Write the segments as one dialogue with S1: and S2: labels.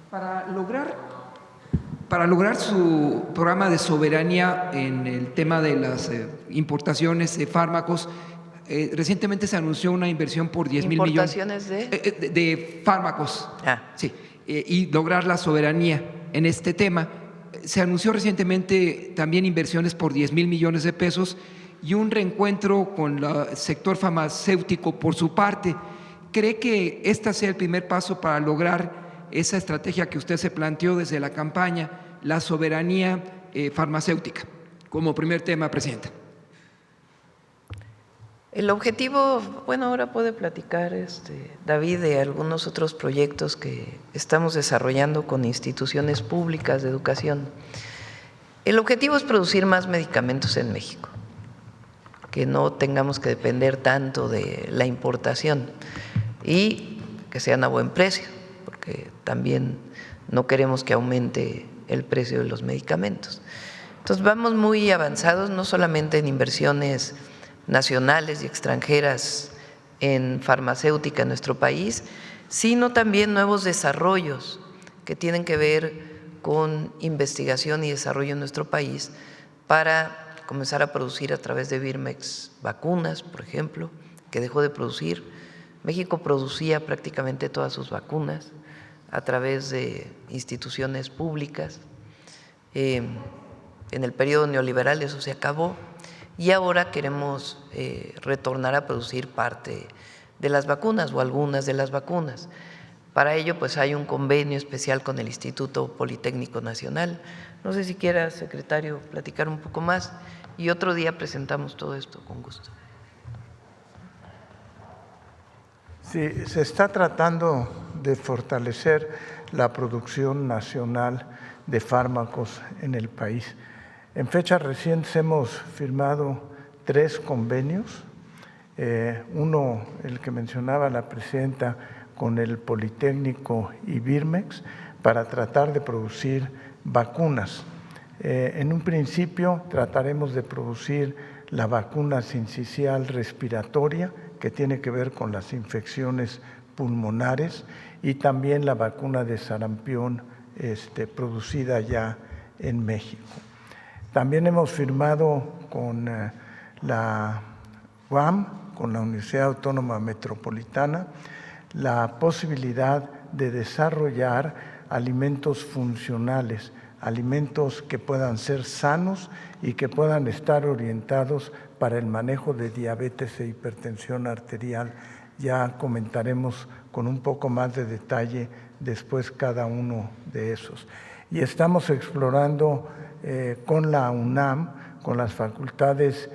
S1: Para lograr su programa de soberanía en el tema de las importaciones de fármacos, recientemente se anunció una inversión por 10,000 millones.
S2: ¿Importaciones de?
S1: De fármacos.
S2: Ah.
S1: Sí, y lograr la soberanía en este tema. Se anunció recientemente también inversiones por 10,000 millones de pesos y un reencuentro con el sector farmacéutico por su parte. ¿Cree que este sea el primer paso para lograr esa estrategia que usted se planteó desde la campaña, la soberanía farmacéutica, como primer tema, Presidenta?
S2: El objetivo, bueno, ahora puede platicar David de algunos otros proyectos que estamos desarrollando con instituciones públicas de educación. El objetivo es producir más medicamentos en México, que no tengamos que depender tanto de la importación y que sean a buen precio, porque también no queremos que aumente el precio de los medicamentos. Entonces vamos muy avanzados, no solamente en inversiones nacionales y extranjeras en farmacéutica en nuestro país, sino también nuevos desarrollos que tienen que ver con investigación y desarrollo en nuestro país para comenzar a producir a través de Birmex vacunas, por ejemplo, que dejó de producir. México producía prácticamente todas sus vacunas a través de instituciones públicas. En el periodo neoliberal eso se acabó. Y ahora queremos retornar a producir parte de las vacunas o algunas de las vacunas. Para ello, pues hay un convenio especial con el Instituto Politécnico Nacional. No sé si quiera, secretario, platicar un poco más y otro día presentamos todo esto con gusto.
S3: Sí, se está tratando de fortalecer la producción nacional de fármacos en el país. En fechas recientes hemos firmado 3 convenios, uno, el que mencionaba la presidenta, con el Politécnico y Birmex, para tratar de producir vacunas. En un principio trataremos de producir la vacuna sincicial respiratoria, que tiene que ver con las infecciones pulmonares, y también la vacuna de sarampión producida ya en México. También hemos firmado con la UAM, con la Universidad Autónoma Metropolitana, la posibilidad de desarrollar alimentos funcionales, alimentos que puedan ser sanos y que puedan estar orientados para el manejo de diabetes e hipertensión arterial. Ya comentaremos con un poco más de detalle después cada uno de esos. Y estamos explorando con la UNAM, con las facultades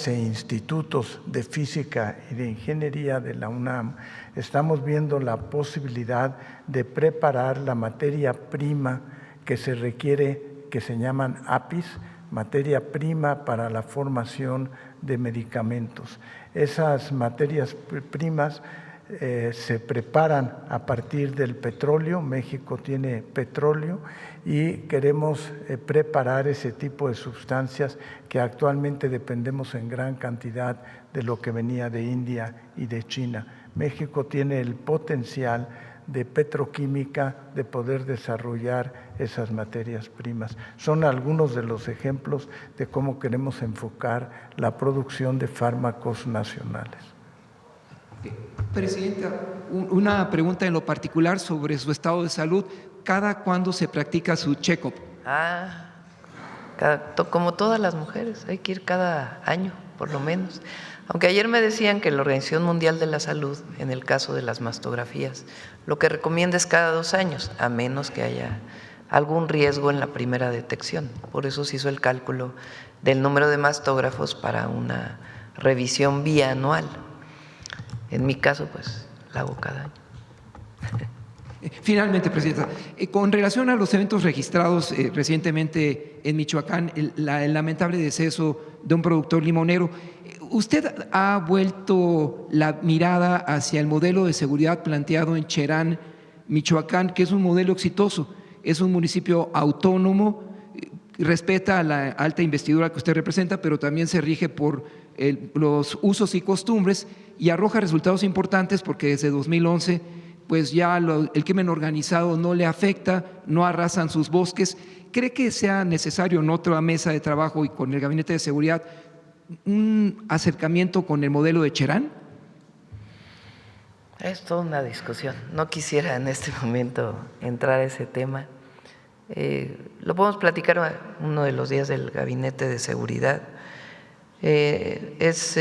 S3: e institutos de física y de ingeniería de la UNAM, estamos viendo la posibilidad de preparar la materia prima que se requiere, que se llaman APIs, materia prima para la formación de medicamentos. Esas materias primas se preparan a partir del petróleo. México tiene petróleo y queremos preparar ese tipo de sustancias que actualmente dependemos en gran cantidad de lo que venía de India y de China. México tiene el potencial de petroquímica de poder desarrollar esas materias primas. Son algunos de los ejemplos de cómo queremos enfocar la producción de fármacos nacionales.
S1: Presidenta, una pregunta en lo particular sobre su estado de salud. ¿Cada cuándo se practica su check-up?
S2: Como todas las mujeres, hay que ir cada año, por lo menos. Aunque ayer me decían que la Organización Mundial de la Salud, en el caso de las mastografías, lo que recomienda es cada 2 años, a menos que haya algún riesgo en la primera detección. Por eso se hizo el cálculo del número de mastógrafos para una revisión bianual. En mi caso, pues, la hago cada año.
S1: Finalmente, Presidenta, con relación a los eventos registrados recientemente en Michoacán, el lamentable deceso de un productor limonero, ¿usted ha vuelto la mirada hacia el modelo de seguridad planteado en Cherán, Michoacán, que es un modelo exitoso? Es un municipio autónomo, respeta a la alta investidura que usted representa, pero también se rige por los usos y costumbres y arroja resultados importantes porque desde 2011 pues ya el crimen organizado no le afecta, no arrasan sus bosques. ¿Cree que sea necesario en otra mesa de trabajo y con el Gabinete de Seguridad un acercamiento con el modelo de Cherán?
S2: Es toda una discusión. No quisiera en este momento entrar a ese tema. Lo podemos platicar uno de los días del Gabinete de Seguridad. Es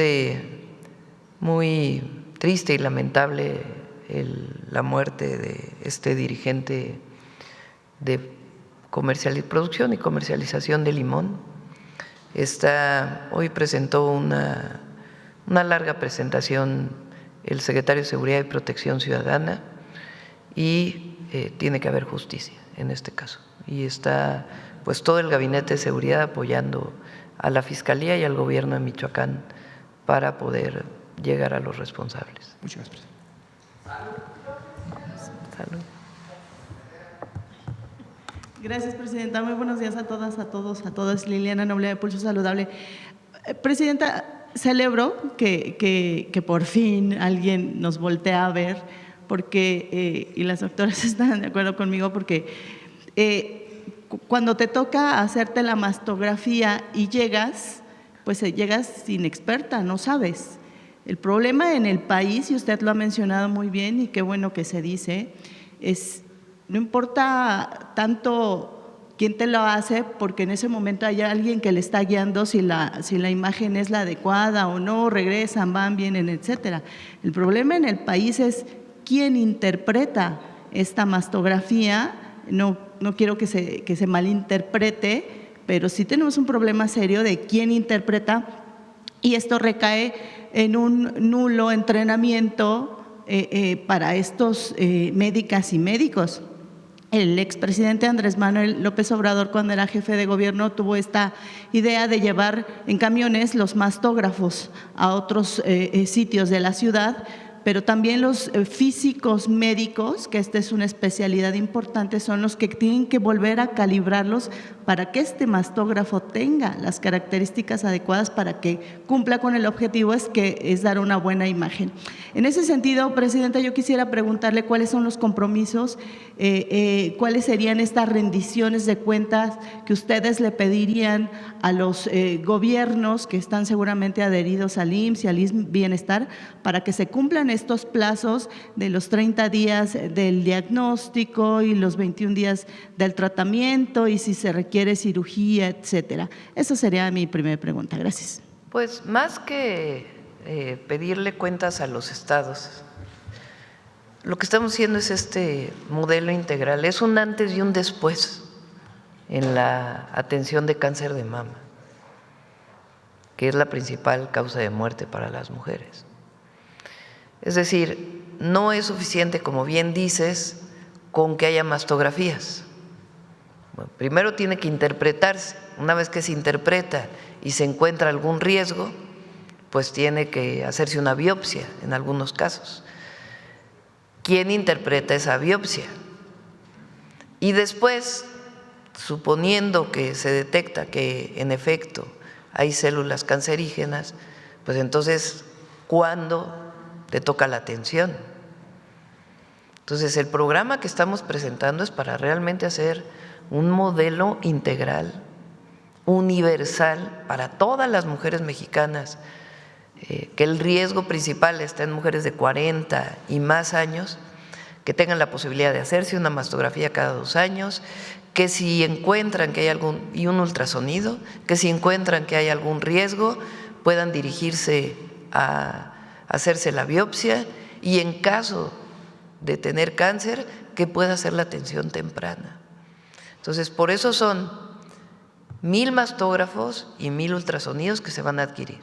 S2: muy triste y lamentable la muerte de este dirigente de producción y comercialización de limón. Hoy presentó una larga presentación el secretario de Seguridad y Protección Ciudadana y tiene que haber justicia en este caso. Y está pues todo el Gabinete de Seguridad apoyando a la Fiscalía y al Gobierno de Michoacán para poder llegar a los responsables.
S1: Muchas gracias.
S2: Salud.
S4: Gracias, Presidenta. Muy buenos días a todas, a todos, a todas. Liliana Noble de Pulso Saludable. Presidenta, celebro que por fin alguien nos voltea a ver, porque, y las doctoras están de acuerdo conmigo, porque cuando te toca hacerte la mastografía y llegas, pues llegas inexperta, no sabes. El problema en el país, y usted lo ha mencionado muy bien y qué bueno que se dice, es no importa tanto quién te lo hace, porque en ese momento hay alguien que le está guiando si la imagen es la adecuada o no, regresan, van, vienen, etcétera. El problema en el país es quién interpreta esta mastografía. No quiero que se malinterprete, pero sí tenemos un problema serio de quién interpreta, y esto recae en un nulo entrenamiento para estos médicas y médicos. El expresidente Andrés Manuel López Obrador, cuando era jefe de gobierno, tuvo esta idea de llevar en camiones los mastógrafos a otros sitios de la ciudad, pero también los físicos médicos, que esta es una especialidad importante, son los que tienen que volver a calibrarlos para que este mastógrafo tenga las características adecuadas para que cumpla con el objetivo, es dar una buena imagen. En ese sentido, Presidenta, yo quisiera preguntarle cuáles son los compromisos, cuáles serían estas rendiciones de cuentas que ustedes le pedirían a los gobiernos que están seguramente adheridos al IMSS y al Bienestar, para que se cumplan estos plazos de los 30 días del diagnóstico y los 21 días del tratamiento, y si se requiere cirugía, etcétera. Esa sería mi primera pregunta. Gracias.
S2: Pues más que pedirle cuentas a los estados, lo que estamos haciendo es este modelo integral, es un antes y un después en la atención de cáncer de mama, que es la principal causa de muerte para las mujeres. Es decir, no es suficiente, como bien dices, con que haya mastografías. Bueno, primero tiene que interpretarse. Una vez que se interpreta y se encuentra algún riesgo, pues tiene que hacerse una biopsia en algunos casos. ¿Quién interpreta esa biopsia? Y después, suponiendo que se detecta que en efecto hay células cancerígenas, pues entonces, ¿cuándo te toca la atención? Entonces, el programa que estamos presentando es para realmente hacer un modelo integral, universal, para todas las mujeres mexicanas, que el riesgo principal está en mujeres de 40 y más años, que tengan la posibilidad de hacerse una mastografía cada 2 años, que si encuentran que hay y un ultrasonido, que si encuentran que hay algún riesgo, puedan dirigirse a hacerse la biopsia, y en caso de tener cáncer, que pueda hacer la atención temprana. Entonces, por eso son 1000 mastógrafos y 1000 ultrasonidos que se van a adquirir,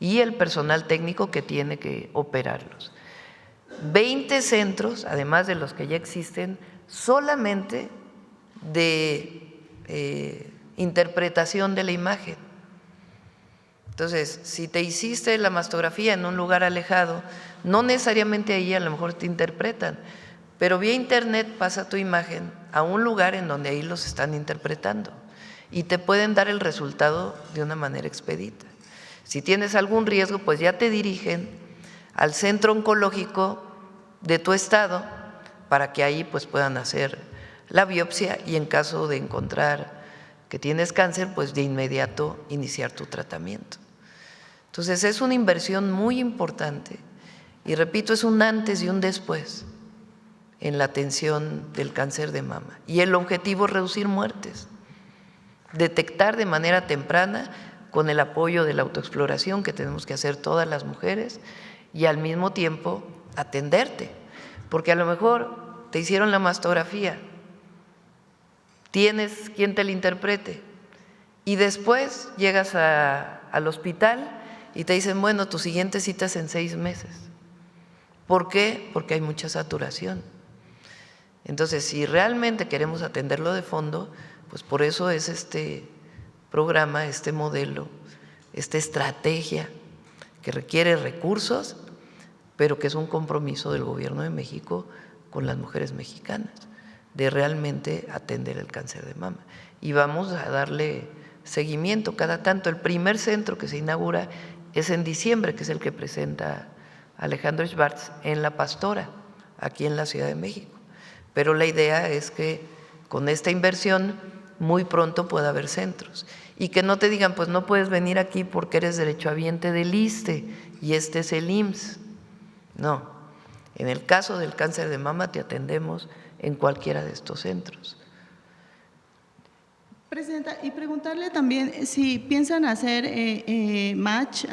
S2: y el personal técnico que tiene que operarlos. 20 centros, además de los que ya existen, solamente de interpretación de la imagen. Entonces, si te hiciste la mastografía en un lugar alejado, no necesariamente ahí a lo mejor te interpretan, pero vía internet pasa tu imagen a un lugar en donde ahí los están interpretando y te pueden dar el resultado de una manera expedita. Si tienes algún riesgo, pues ya te dirigen al centro oncológico de tu estado para que ahí pues puedan hacer la biopsia y en caso de encontrar que tienes cáncer, pues de inmediato iniciar tu tratamiento. Entonces es una inversión muy importante y repito, es un antes y un después en la atención del cáncer de mama. Y el objetivo es reducir muertes, detectar de manera temprana con el apoyo de la autoexploración que tenemos que hacer todas las mujeres y al mismo tiempo atenderte, porque a lo mejor te hicieron la mastografía, tienes quien te la interprete y después llegas al hospital y te dicen, bueno, tu siguiente cita es en 6 meses. ¿Por qué? Porque hay mucha saturación. Entonces, si realmente queremos atenderlo de fondo, pues por eso es este programa, este modelo, esta estrategia que requiere recursos, pero que es un compromiso del Gobierno de México con las mujeres mexicanas, de realmente atender el cáncer de mama. Y vamos a darle seguimiento cada tanto. El primer centro que se inaugura es en diciembre, que es el que presenta Alejandro Schwartz en La Pastora, aquí en la Ciudad de México. Pero la idea es que con esta inversión muy pronto pueda haber centros y que no te digan, pues no puedes venir aquí porque eres derechohabiente del ISSSTE y este es el IMSS. No, en el caso del cáncer de mama te atendemos en cualquiera de estos centros.
S4: Presidenta, y preguntarle también si piensan hacer match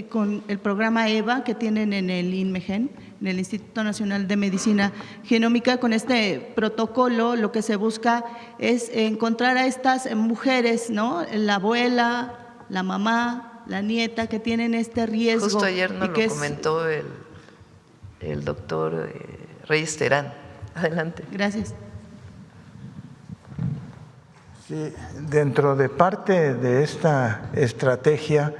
S4: con el programa EVA que tienen en el INMEGEN, en el Instituto Nacional de Medicina Genómica. Con este protocolo lo que se busca es encontrar a estas mujeres, ¿no? La abuela, la mamá, la nieta, que tienen este riesgo.
S2: Justo ayer nos lo comentó el doctor Reyes Terán. Adelante.
S4: Gracias.
S3: Sí, dentro de parte de esta estrategia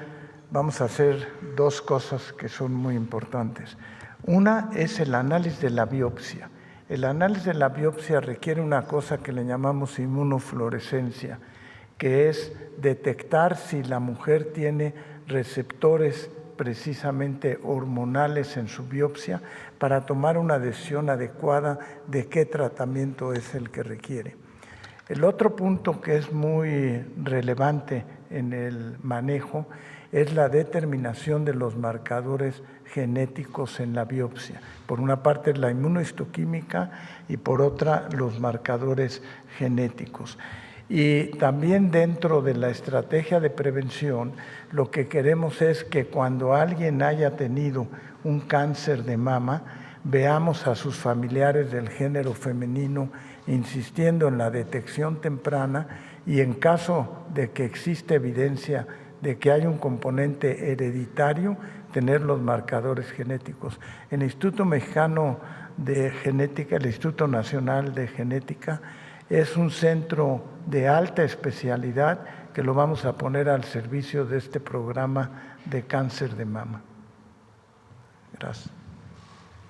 S3: vamos a hacer 2 cosas que son muy importantes. Una es el análisis de la biopsia. El análisis de la biopsia requiere una cosa que le llamamos inmunofluorescencia, que es detectar si la mujer tiene receptores precisamente hormonales en su biopsia para tomar una decisión adecuada de qué tratamiento es el que requiere. El otro punto que es muy relevante en el manejo es la determinación de los marcadores genéticos en la biopsia. Por una parte la inmunohistoquímica y por otra los marcadores genéticos. Y también dentro de la estrategia de prevención, lo que queremos es que cuando alguien haya tenido un cáncer de mama, veamos a sus familiares del género femenino insistiendo en la detección temprana y en caso de que existe evidencia de que hay un componente hereditario, tener los marcadores genéticos. El Instituto Mexicano de Genética, el Instituto Nacional de Genética, es un centro de alta especialidad que lo vamos a poner al servicio de este programa de cáncer de mama. Gracias.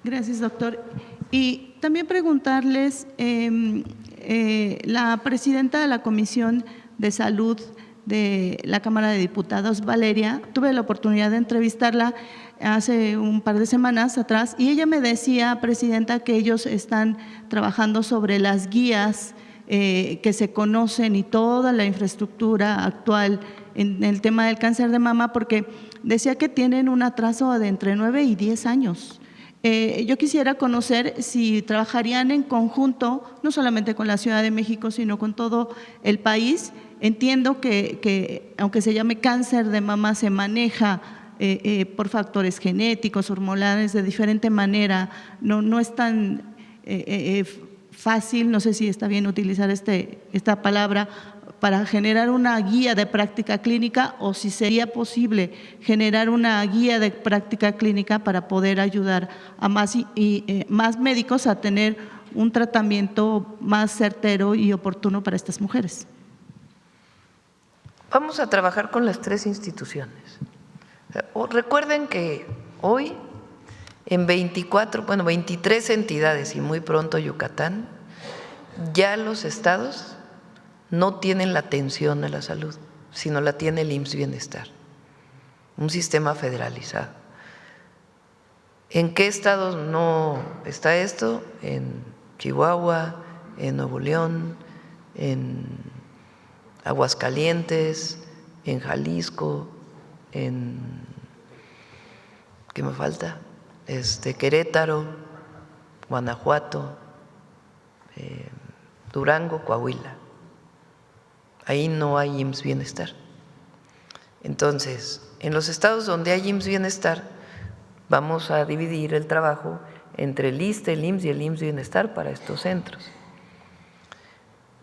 S4: Gracias, doctor. Y también preguntarles, la presidenta de la Comisión de Salud de la Cámara de Diputados, Valeria, tuve la oportunidad de entrevistarla hace un par de semanas atrás y ella me decía, presidenta, que ellos están trabajando sobre las guías que se conocen y toda la infraestructura actual en el tema del cáncer de mama, porque decía que tienen un atraso de entre 9 y 10 años. Yo quisiera conocer si trabajarían en conjunto, no solamente con la Ciudad de México, sino con todo el país. Entiendo que aunque se llame cáncer de mama, se maneja por factores genéticos, hormonales, de diferente manera. No es tan fácil, no sé si está bien utilizar esta palabra, para generar una guía de práctica clínica o si sería posible generar una guía de práctica clínica para poder ayudar a más médicos a tener un tratamiento más certero y oportuno para estas mujeres.
S2: Vamos a trabajar con las 3 instituciones. Recuerden que hoy en 23 entidades y muy pronto Yucatán, ya los estados no tienen la atención a la salud, sino la tiene el IMSS Bienestar, un sistema federalizado. ¿En qué estados no está esto? En Chihuahua, en Nuevo León, en Aguascalientes, en Jalisco, en ¿qué me falta? Querétaro, Guanajuato, Durango, Coahuila. Ahí no hay IMSS Bienestar. Entonces, en los estados donde hay IMSS Bienestar, vamos a dividir el trabajo entre el ISSSTE, el IMSS y el IMSS Bienestar para estos centros.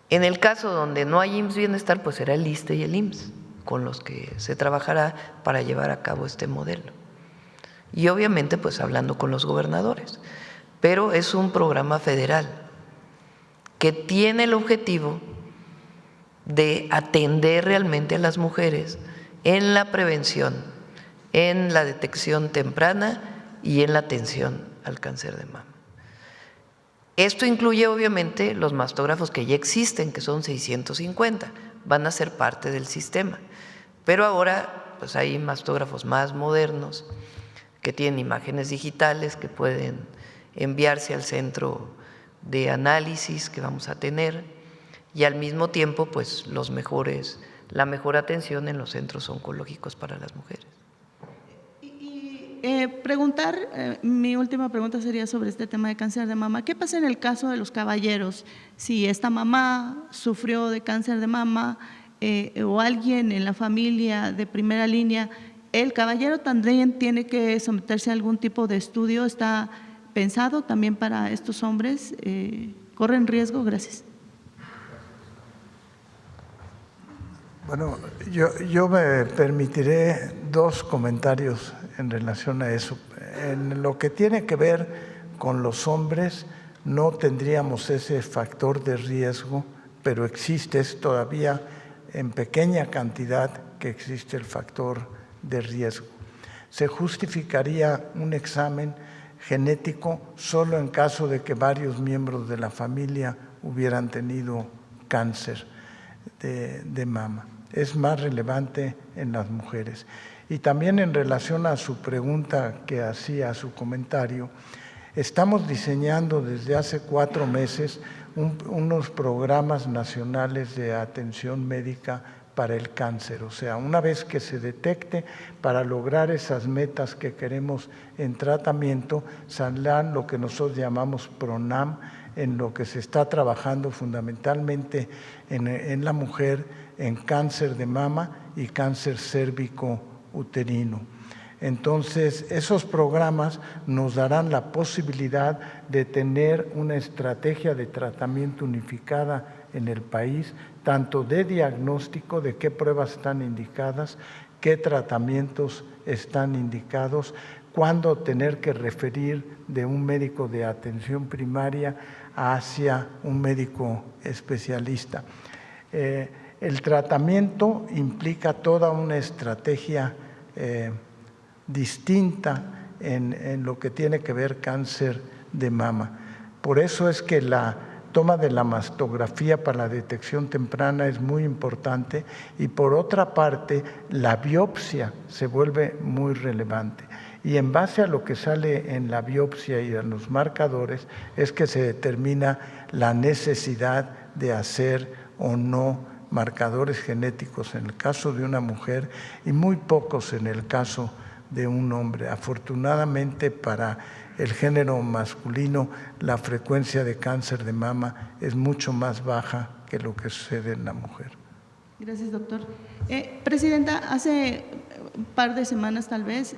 S2: En el caso donde no hay IMSS Bienestar, pues será el ISSSTE y el IMSS con los que se trabajará para llevar a cabo este modelo. Y obviamente pues hablando con los gobernadores, pero es un programa federal que tiene el objetivo de atender realmente a las mujeres en la prevención, en la detección temprana y en la atención al cáncer de mama. Esto incluye obviamente los mastógrafos que ya existen, que son 650, van a ser parte del sistema, pero ahora pues hay mastógrafos más modernos que tienen imágenes digitales que pueden enviarse al centro de análisis que vamos a tener y al mismo tiempo pues la mejor atención en los centros oncológicos para las mujeres.
S4: Mi última pregunta sería sobre este tema de cáncer de mama. ¿Qué pasa en el caso de los caballeros? Si esta mamá sufrió de cáncer de mama o alguien en la familia de primera línea, ¿el caballero también tiene que someterse a algún tipo de estudio? ¿Está pensado también para estos hombres? ¿Corren riesgo? Gracias.
S3: Bueno, yo me permitiré dos comentarios en relación a eso. En lo que tiene que ver con los hombres, no tendríamos ese factor de riesgo, pero existe, es todavía en pequeña cantidad que existe el factor de riesgo. Se justificaría un examen genético solo en caso de que varios miembros de la familia hubieran tenido cáncer de mama. Es más relevante en las mujeres. Y también en relación a su pregunta que hacía, a su comentario, estamos diseñando desde hace 4 meses unos programas nacionales de atención médica para el cáncer. O sea, una vez que se detecte, para lograr esas metas que queremos en tratamiento, saldrán lo que nosotros llamamos PRONAM, en lo que se está trabajando fundamentalmente en la mujer, en cáncer de mama y cáncer cérvico-uterino. Entonces, esos programas nos darán la posibilidad de tener una estrategia de tratamiento unificada en el país, tanto de diagnóstico, de qué pruebas están indicadas, qué tratamientos están indicados, cuándo tener que referir de un médico de atención primaria hacia un médico especialista. El tratamiento implica toda una estrategia distinta en lo que tiene que ver cáncer de mama. Por eso es que la toma de la mastografía para la detección temprana es muy importante y por otra parte la biopsia se vuelve muy relevante. Y en base a lo que sale en la biopsia y a los marcadores es que se determina la necesidad de hacer o no marcadores genéticos en el caso de una mujer y muy pocos en el caso de un hombre. Afortunadamente para el género masculino la frecuencia de cáncer de mama es mucho más baja que lo que sucede en la mujer.
S4: Gracias, doctor. Presidenta, hace un par de semanas tal vez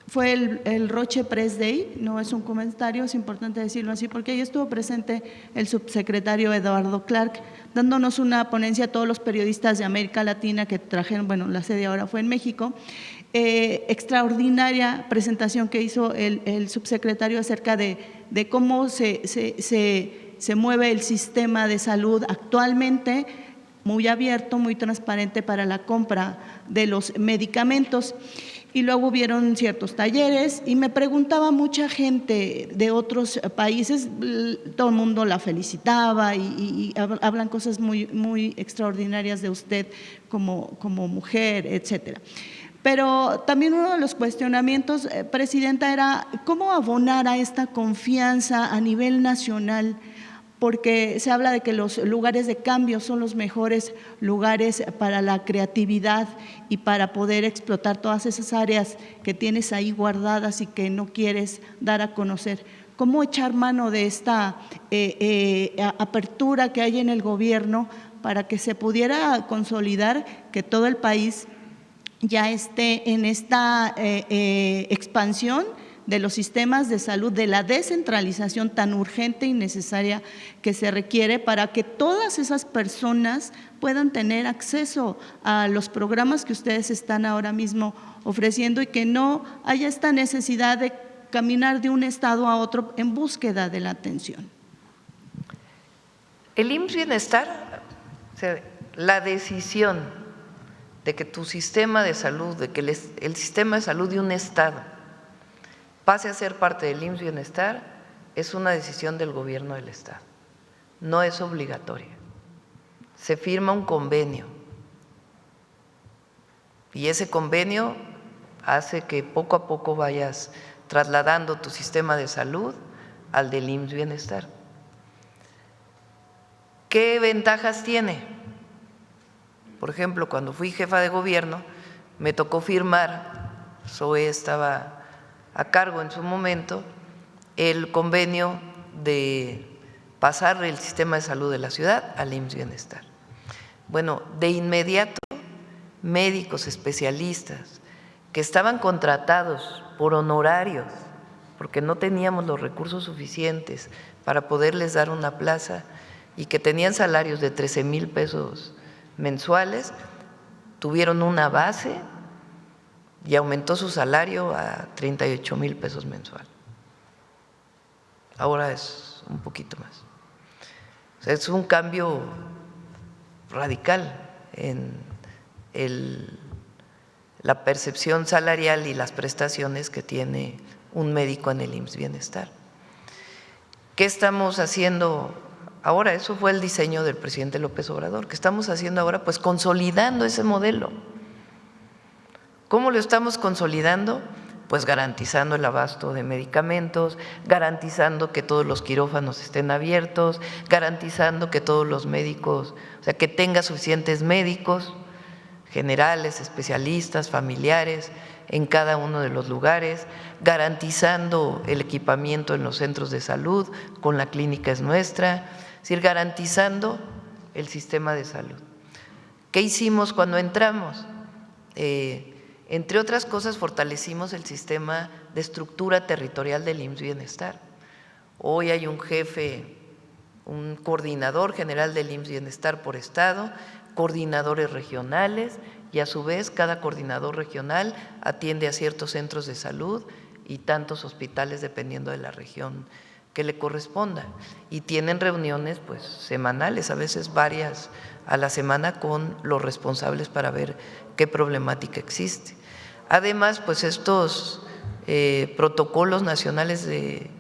S4: fue el Roche Press Day, no es un comentario, es importante decirlo así, porque ahí estuvo presente el subsecretario Eduardo Clark, dándonos una ponencia a todos los periodistas de América Latina que trajeron, bueno, la sede ahora fue en México. Extraordinaria presentación que hizo el subsecretario acerca de cómo se mueve el sistema de salud actualmente, muy abierto, muy transparente para la compra de los medicamentos. Y luego hubieron ciertos talleres y me preguntaba mucha gente de otros países, todo el mundo la felicitaba y hablan cosas muy, muy extraordinarias de usted como mujer, etcétera. Pero también uno de los cuestionamientos, Presidenta, era cómo abonar a esta confianza a nivel nacional, porque se habla de que los lugares de cambio son los mejores lugares para la creatividad y para poder explotar todas esas áreas que tienes ahí guardadas y que no quieres dar a conocer. ¿Cómo echar mano de esta apertura que hay en el gobierno para que se pudiera consolidar que todo el país ya esté en esta expansión de los sistemas de salud, de la descentralización tan urgente y necesaria que se requiere para que todas esas personas puedan tener acceso a los programas que ustedes están ahora mismo ofreciendo y que no haya esta necesidad de caminar de un estado a otro en búsqueda de la atención?
S2: El IMSS Bienestar, o sea, la decisión de que tu sistema de salud, de que el sistema de salud de un estado pase a ser parte del IMSS Bienestar, es una decisión del gobierno del estado, no es obligatoria. Se firma un convenio y ese convenio hace que poco a poco vayas trasladando tu sistema de salud al del IMSS Bienestar. ¿Qué ventajas tiene? Por ejemplo, cuando fui jefa de gobierno, me tocó firmar, Zoe estaba a cargo en su momento, el convenio de pasar el sistema de salud de la ciudad al IMSS Bienestar. Bueno, de inmediato, médicos especialistas que estaban contratados por honorarios, porque no teníamos los recursos suficientes para poderles dar una plaza y que tenían salarios de 13,000 pesos mensuales, tuvieron una base y aumentó su salario a 38,000 pesos mensual. Ahora es un poquito más. O sea, es un cambio radical en la percepción salarial y las prestaciones que tiene un médico en el IMSS Bienestar. ¿Qué estamos haciendo ahora? Eso fue el diseño del presidente López Obrador. ¿Qué estamos haciendo ahora? Pues consolidando ese modelo. ¿Cómo lo estamos consolidando? Pues garantizando el abasto de medicamentos, garantizando que todos los quirófanos estén abiertos, garantizando que todos los médicos, o sea, que tenga suficientes médicos generales, especialistas, familiares en cada uno de los lugares, garantizando el equipamiento en los centros de salud, con la clínica es nuestra, es decir, garantizando el sistema de salud. ¿Qué hicimos cuando entramos? Entre otras cosas, fortalecimos el sistema de estructura territorial del IMSS Bienestar. Hoy hay un jefe, un coordinador general del IMSS Bienestar por estado, coordinadores regionales y a su vez cada coordinador regional atiende a ciertos centros de salud y tantos hospitales dependiendo de la región que le corresponda. Y tienen reuniones pues semanales, a veces varias a la semana con los responsables para ver qué problemática existe. Además, pues estos protocolos nacionales de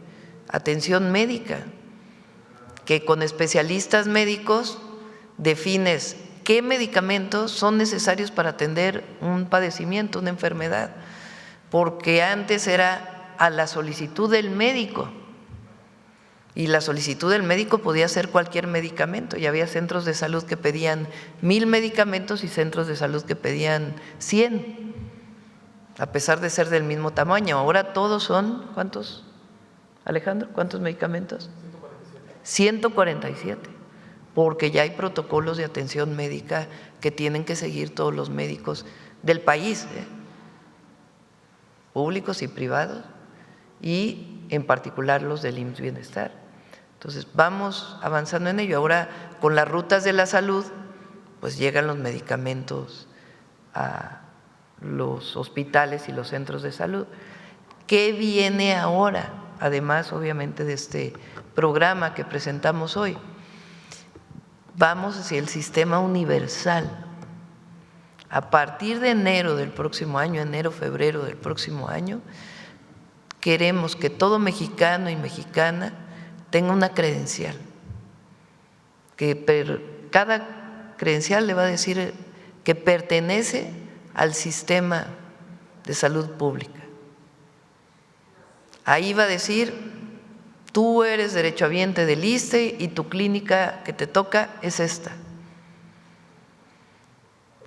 S2: atención médica, que con especialistas médicos defines qué medicamentos son necesarios para atender un padecimiento, una enfermedad, porque antes era a la solicitud del médico. Y la solicitud del médico podía ser cualquier medicamento, y había centros de salud que pedían 1,000 medicamentos y centros de salud que pedían 100, a pesar de ser del mismo tamaño. Ahora todos son, ¿cuántos, Alejandro? ¿Cuántos medicamentos? 147, porque ya hay protocolos de atención médica que tienen que seguir todos los médicos del país, públicos y privados, y en particular los del IMSS Bienestar. Entonces, vamos avanzando en ello. Ahora, con las rutas de la salud, pues llegan los medicamentos a los hospitales y los centros de salud. ¿Qué viene ahora? Además, obviamente, de este programa que presentamos hoy. Vamos hacia el sistema universal. A partir de enero del próximo año, enero, febrero del próximo año, queremos que todo mexicano y mexicana tenga una credencial, que cada credencial le va a decir que pertenece al sistema de Salud Pública. Ahí va a decir, tú eres derechohabiente del ISSSTE y tu clínica que te toca es esta.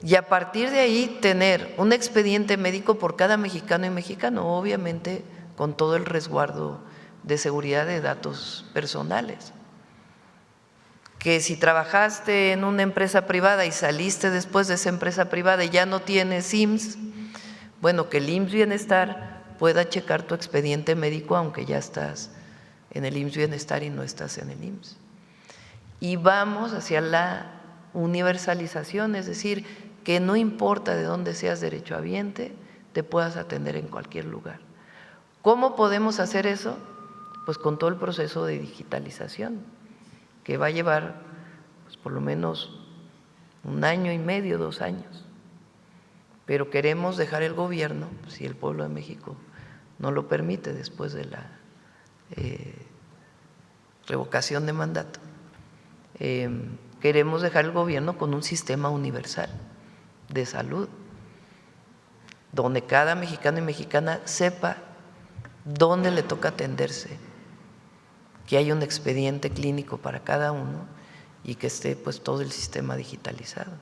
S2: Y a partir de ahí tener un expediente médico por cada mexicano y mexicano, obviamente con todo el resguardo de seguridad de datos personales. Que si trabajaste en una empresa privada y saliste después de esa empresa privada y ya no tienes IMSS, bueno, que el IMSS Bienestar pueda checar tu expediente médico aunque ya estás en el IMSS Bienestar y no estás en el IMSS. Y vamos hacia la universalización, es decir, que no importa de dónde seas derechohabiente, te puedas atender en cualquier lugar. ¿Cómo podemos hacer eso? Pues con todo el proceso de digitalización, que va a llevar pues, por lo menos 1 año y medio, 2 años. Pero queremos dejar el gobierno, si el pueblo de México no lo permite después de la revocación de mandato, queremos dejar el gobierno con un sistema universal de salud, donde cada mexicano y mexicana sepa dónde le toca atenderse, que haya un expediente clínico para cada uno y que esté pues todo el sistema digitalizado.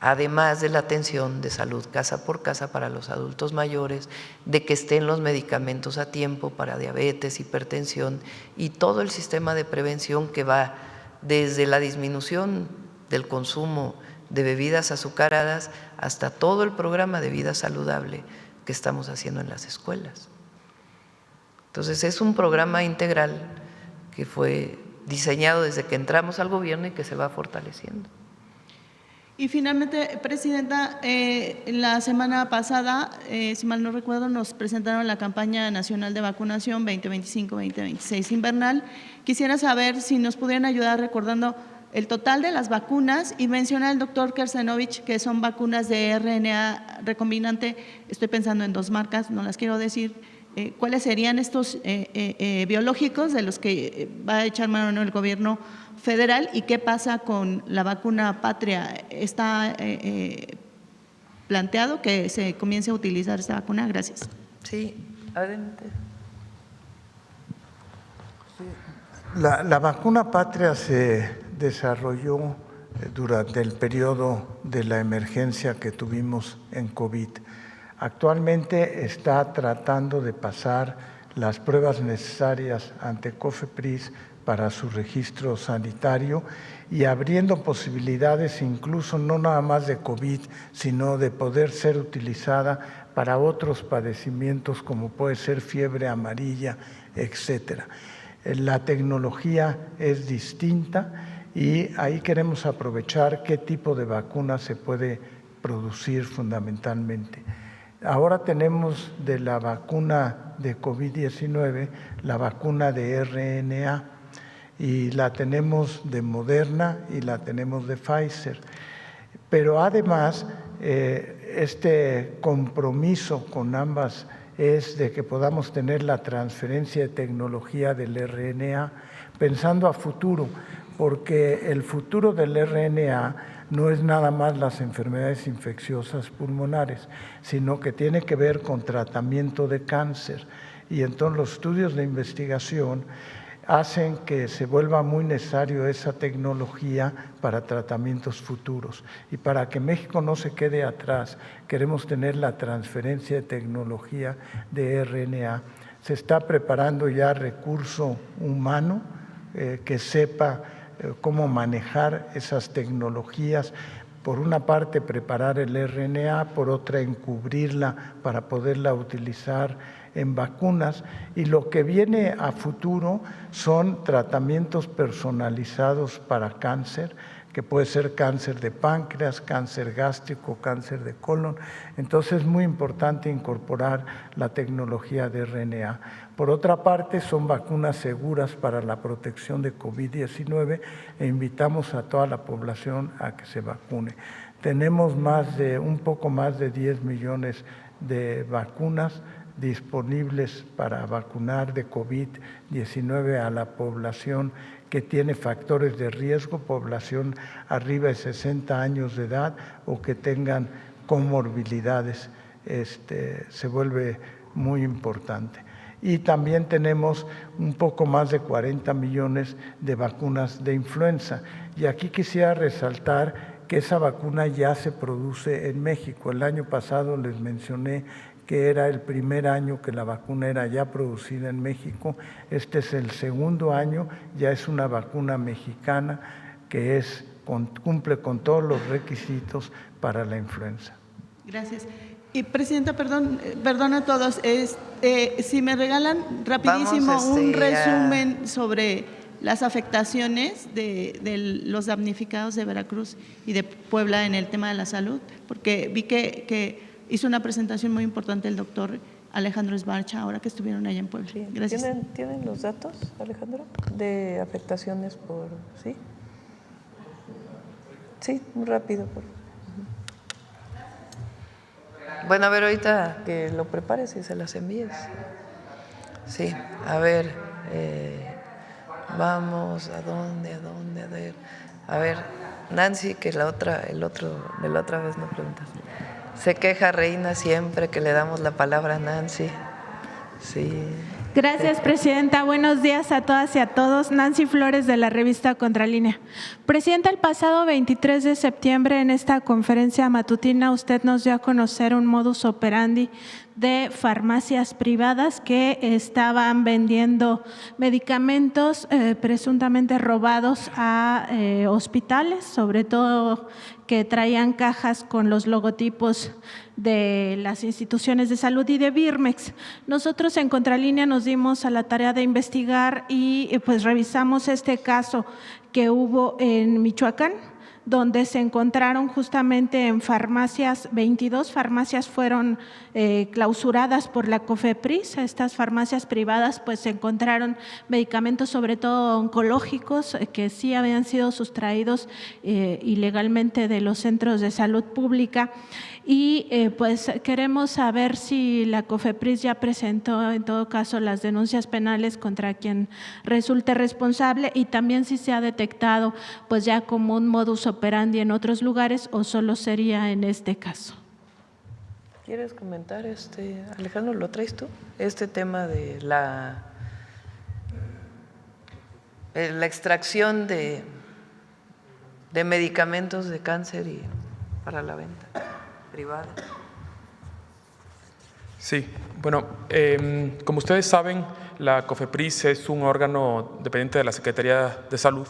S2: Además de la atención de salud casa por casa para los adultos mayores, de que estén los medicamentos a tiempo para diabetes, hipertensión y todo el sistema de prevención que va desde la disminución del consumo de bebidas azucaradas hasta todo el programa de vida saludable que estamos haciendo en las escuelas. Entonces es un programa integral que fue diseñado desde que entramos al gobierno y que se va fortaleciendo.
S4: Y finalmente, Presidenta, la semana pasada, si mal no recuerdo, nos presentaron la campaña nacional de vacunación 2025-2026 invernal. Quisiera saber si nos pudieran ayudar recordando el total de las vacunas y menciona el doctor Kersenovich que son vacunas de RNA recombinante. Estoy pensando en 2 marcas, no las quiero decir. ¿Cuáles serían estos biológicos de los que va a echar mano el gobierno federal y qué pasa con la vacuna patria? ¿Está planteado que se comience a utilizar esta vacuna? Gracias.
S2: Sí, adelante.
S3: La vacuna patria se desarrolló durante el periodo de la emergencia que tuvimos en COVID. Actualmente está tratando de pasar las pruebas necesarias ante COFEPRIS para su registro sanitario y abriendo posibilidades incluso no nada más de COVID, sino de poder ser utilizada para otros padecimientos como puede ser fiebre amarilla, etcétera. La tecnología es distinta y ahí queremos aprovechar qué tipo de vacuna se puede producir fundamentalmente. Ahora tenemos de la vacuna de COVID-19 la vacuna de RNA y la tenemos de Moderna y la tenemos de Pfizer. Pero además, este compromiso con ambas es de que podamos tener la transferencia de tecnología del RNA pensando a futuro, porque el futuro del RNA no es nada más las enfermedades infecciosas pulmonares, sino que tiene que ver con tratamiento de cáncer. Y entonces los estudios de investigación hacen que se vuelva muy necesario esa tecnología para tratamientos futuros. Y para que México no se quede atrás, queremos tener la transferencia de tecnología de RNA. Se está preparando ya recurso humano que sepa cómo manejar esas tecnologías, por una parte preparar el RNA, por otra encubrirla para poderla utilizar en vacunas, y lo que viene a futuro son tratamientos personalizados para cáncer, que puede ser cáncer de páncreas, cáncer gástrico, cáncer de colon. Entonces es muy importante incorporar la tecnología de RNA. Por otra parte, son vacunas seguras para la protección de COVID-19 e invitamos a toda la población a que se vacune. Tenemos un poco más de 10 millones de vacunas disponibles para vacunar de COVID-19 a la población que tiene factores de riesgo, población arriba de 60 años de edad o que tengan comorbilidades se vuelve muy importante. Y también tenemos un poco más de 40 millones de vacunas de influenza. Y aquí quisiera resaltar que esa vacuna ya se produce en México. El año pasado les mencioné que era el primer año que la vacuna era ya producida en México. Este es el segundo año, ya es una vacuna mexicana que cumple con todos los requisitos para la influenza.
S4: Gracias. Y Presidenta, perdón a todos, si me regalan rapidísimo un resumen sobre las afectaciones de los damnificados de Veracruz y de Puebla en el tema de la salud, porque vi que hizo una presentación muy importante el doctor Alejandro Esbarcha ahora que estuvieron allá en Puebla.
S2: Sí.
S4: Gracias.
S2: ¿Tienen los datos, Alejandro, de afectaciones por sí? Sí, muy rápido. Bueno, a ver, ahorita que lo prepares y se las envíes. Sí, a ver, vamos, ¿a dónde? A ver, Nancy, que de la otra vez no preguntas. Se queja Reina siempre que le damos la palabra a Nancy. Sí.
S5: Gracias, Presidenta. Buenos días a todas y a todos. Nancy Flores, de la revista Contralínea. Presidenta, el pasado 23 de septiembre en esta conferencia matutina usted nos dio a conocer un modus operandi de farmacias privadas que estaban vendiendo medicamentos presuntamente robados a hospitales, sobre todo que traían cajas con los logotipos de las instituciones de salud y de Birmex. Nosotros en Contralínea nos dimos a la tarea de investigar y pues revisamos este caso que hubo en Michoacán, donde se encontraron justamente en farmacias, 22 farmacias fueron clausuradas por la COFEPRIS. Estas farmacias privadas pues se encontraron medicamentos sobre todo oncológicos que sí habían sido sustraídos ilegalmente de los centros de salud pública. Y pues queremos saber si la COFEPRIS ya presentó en todo caso las denuncias penales contra quien resulte responsable y también si se ha detectado pues ya como un modus operandi en otros lugares o solo sería en este caso.
S2: ¿Quieres comentar, Alejandro, lo traes tú? Este tema de la extracción de medicamentos de cáncer y para la venta privada.
S6: Sí, bueno, como ustedes saben, la COFEPRIS es un órgano dependiente de la Secretaría de Salud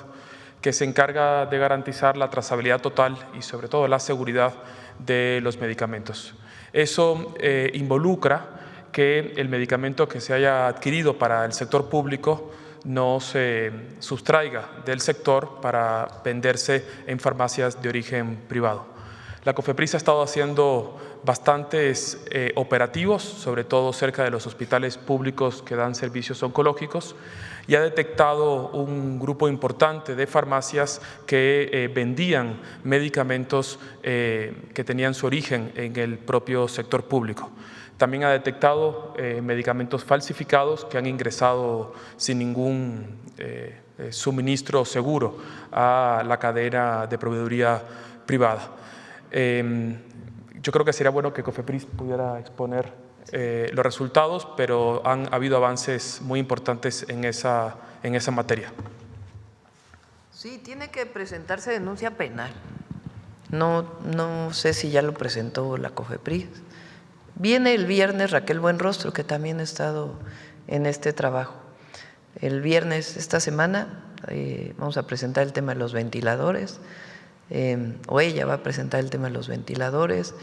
S6: que se encarga de garantizar la trazabilidad total y sobre todo la seguridad de los medicamentos. Eso involucra que el medicamento que se haya adquirido para el sector público no se sustraiga del sector para venderse en farmacias de origen privado. La COFEPRIS ha estado haciendo bastantes operativos, sobre todo cerca de los hospitales públicos que dan servicios oncológicos, y ha detectado un grupo importante de farmacias que vendían medicamentos que tenían su origen en el propio sector público. También ha detectado medicamentos falsificados que han ingresado sin ningún suministro seguro a la cadena de proveeduría privada. Yo creo que sería bueno que COFEPRIS pudiera exponer los resultados, pero han habido avances muy importantes en esa materia.
S2: Sí, tiene que presentarse denuncia penal. No sé si ya lo presentó la COFEPRIS. Viene el viernes Raquel Buenrostro, que también ha estado en este trabajo. El viernes, esta semana, vamos a presentar el tema de los ventiladores, o ella va a presentar el tema de los ventiladores,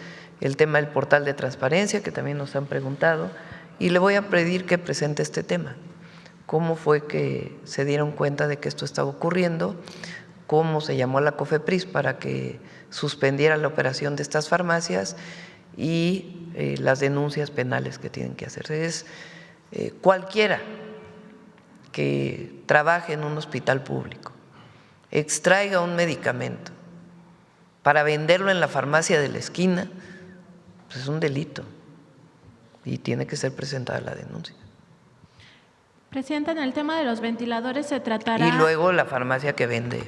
S2: el tema del portal de transparencia, que también nos han preguntado, y le voy a pedir que presente este tema. ¿Cómo fue que se dieron cuenta de que esto estaba ocurriendo? ¿Cómo se llamó a la COFEPRIS para que suspendiera la operación de estas farmacias? Y las denuncias penales que tienen que hacerse. Es cualquiera que trabaje en un hospital público, extraiga un medicamento para venderlo en la farmacia de la esquina, pues es un delito y tiene que ser presentada la denuncia.
S5: Presidenta, en el tema de los ventiladores se tratará…
S2: Y luego la farmacia que vende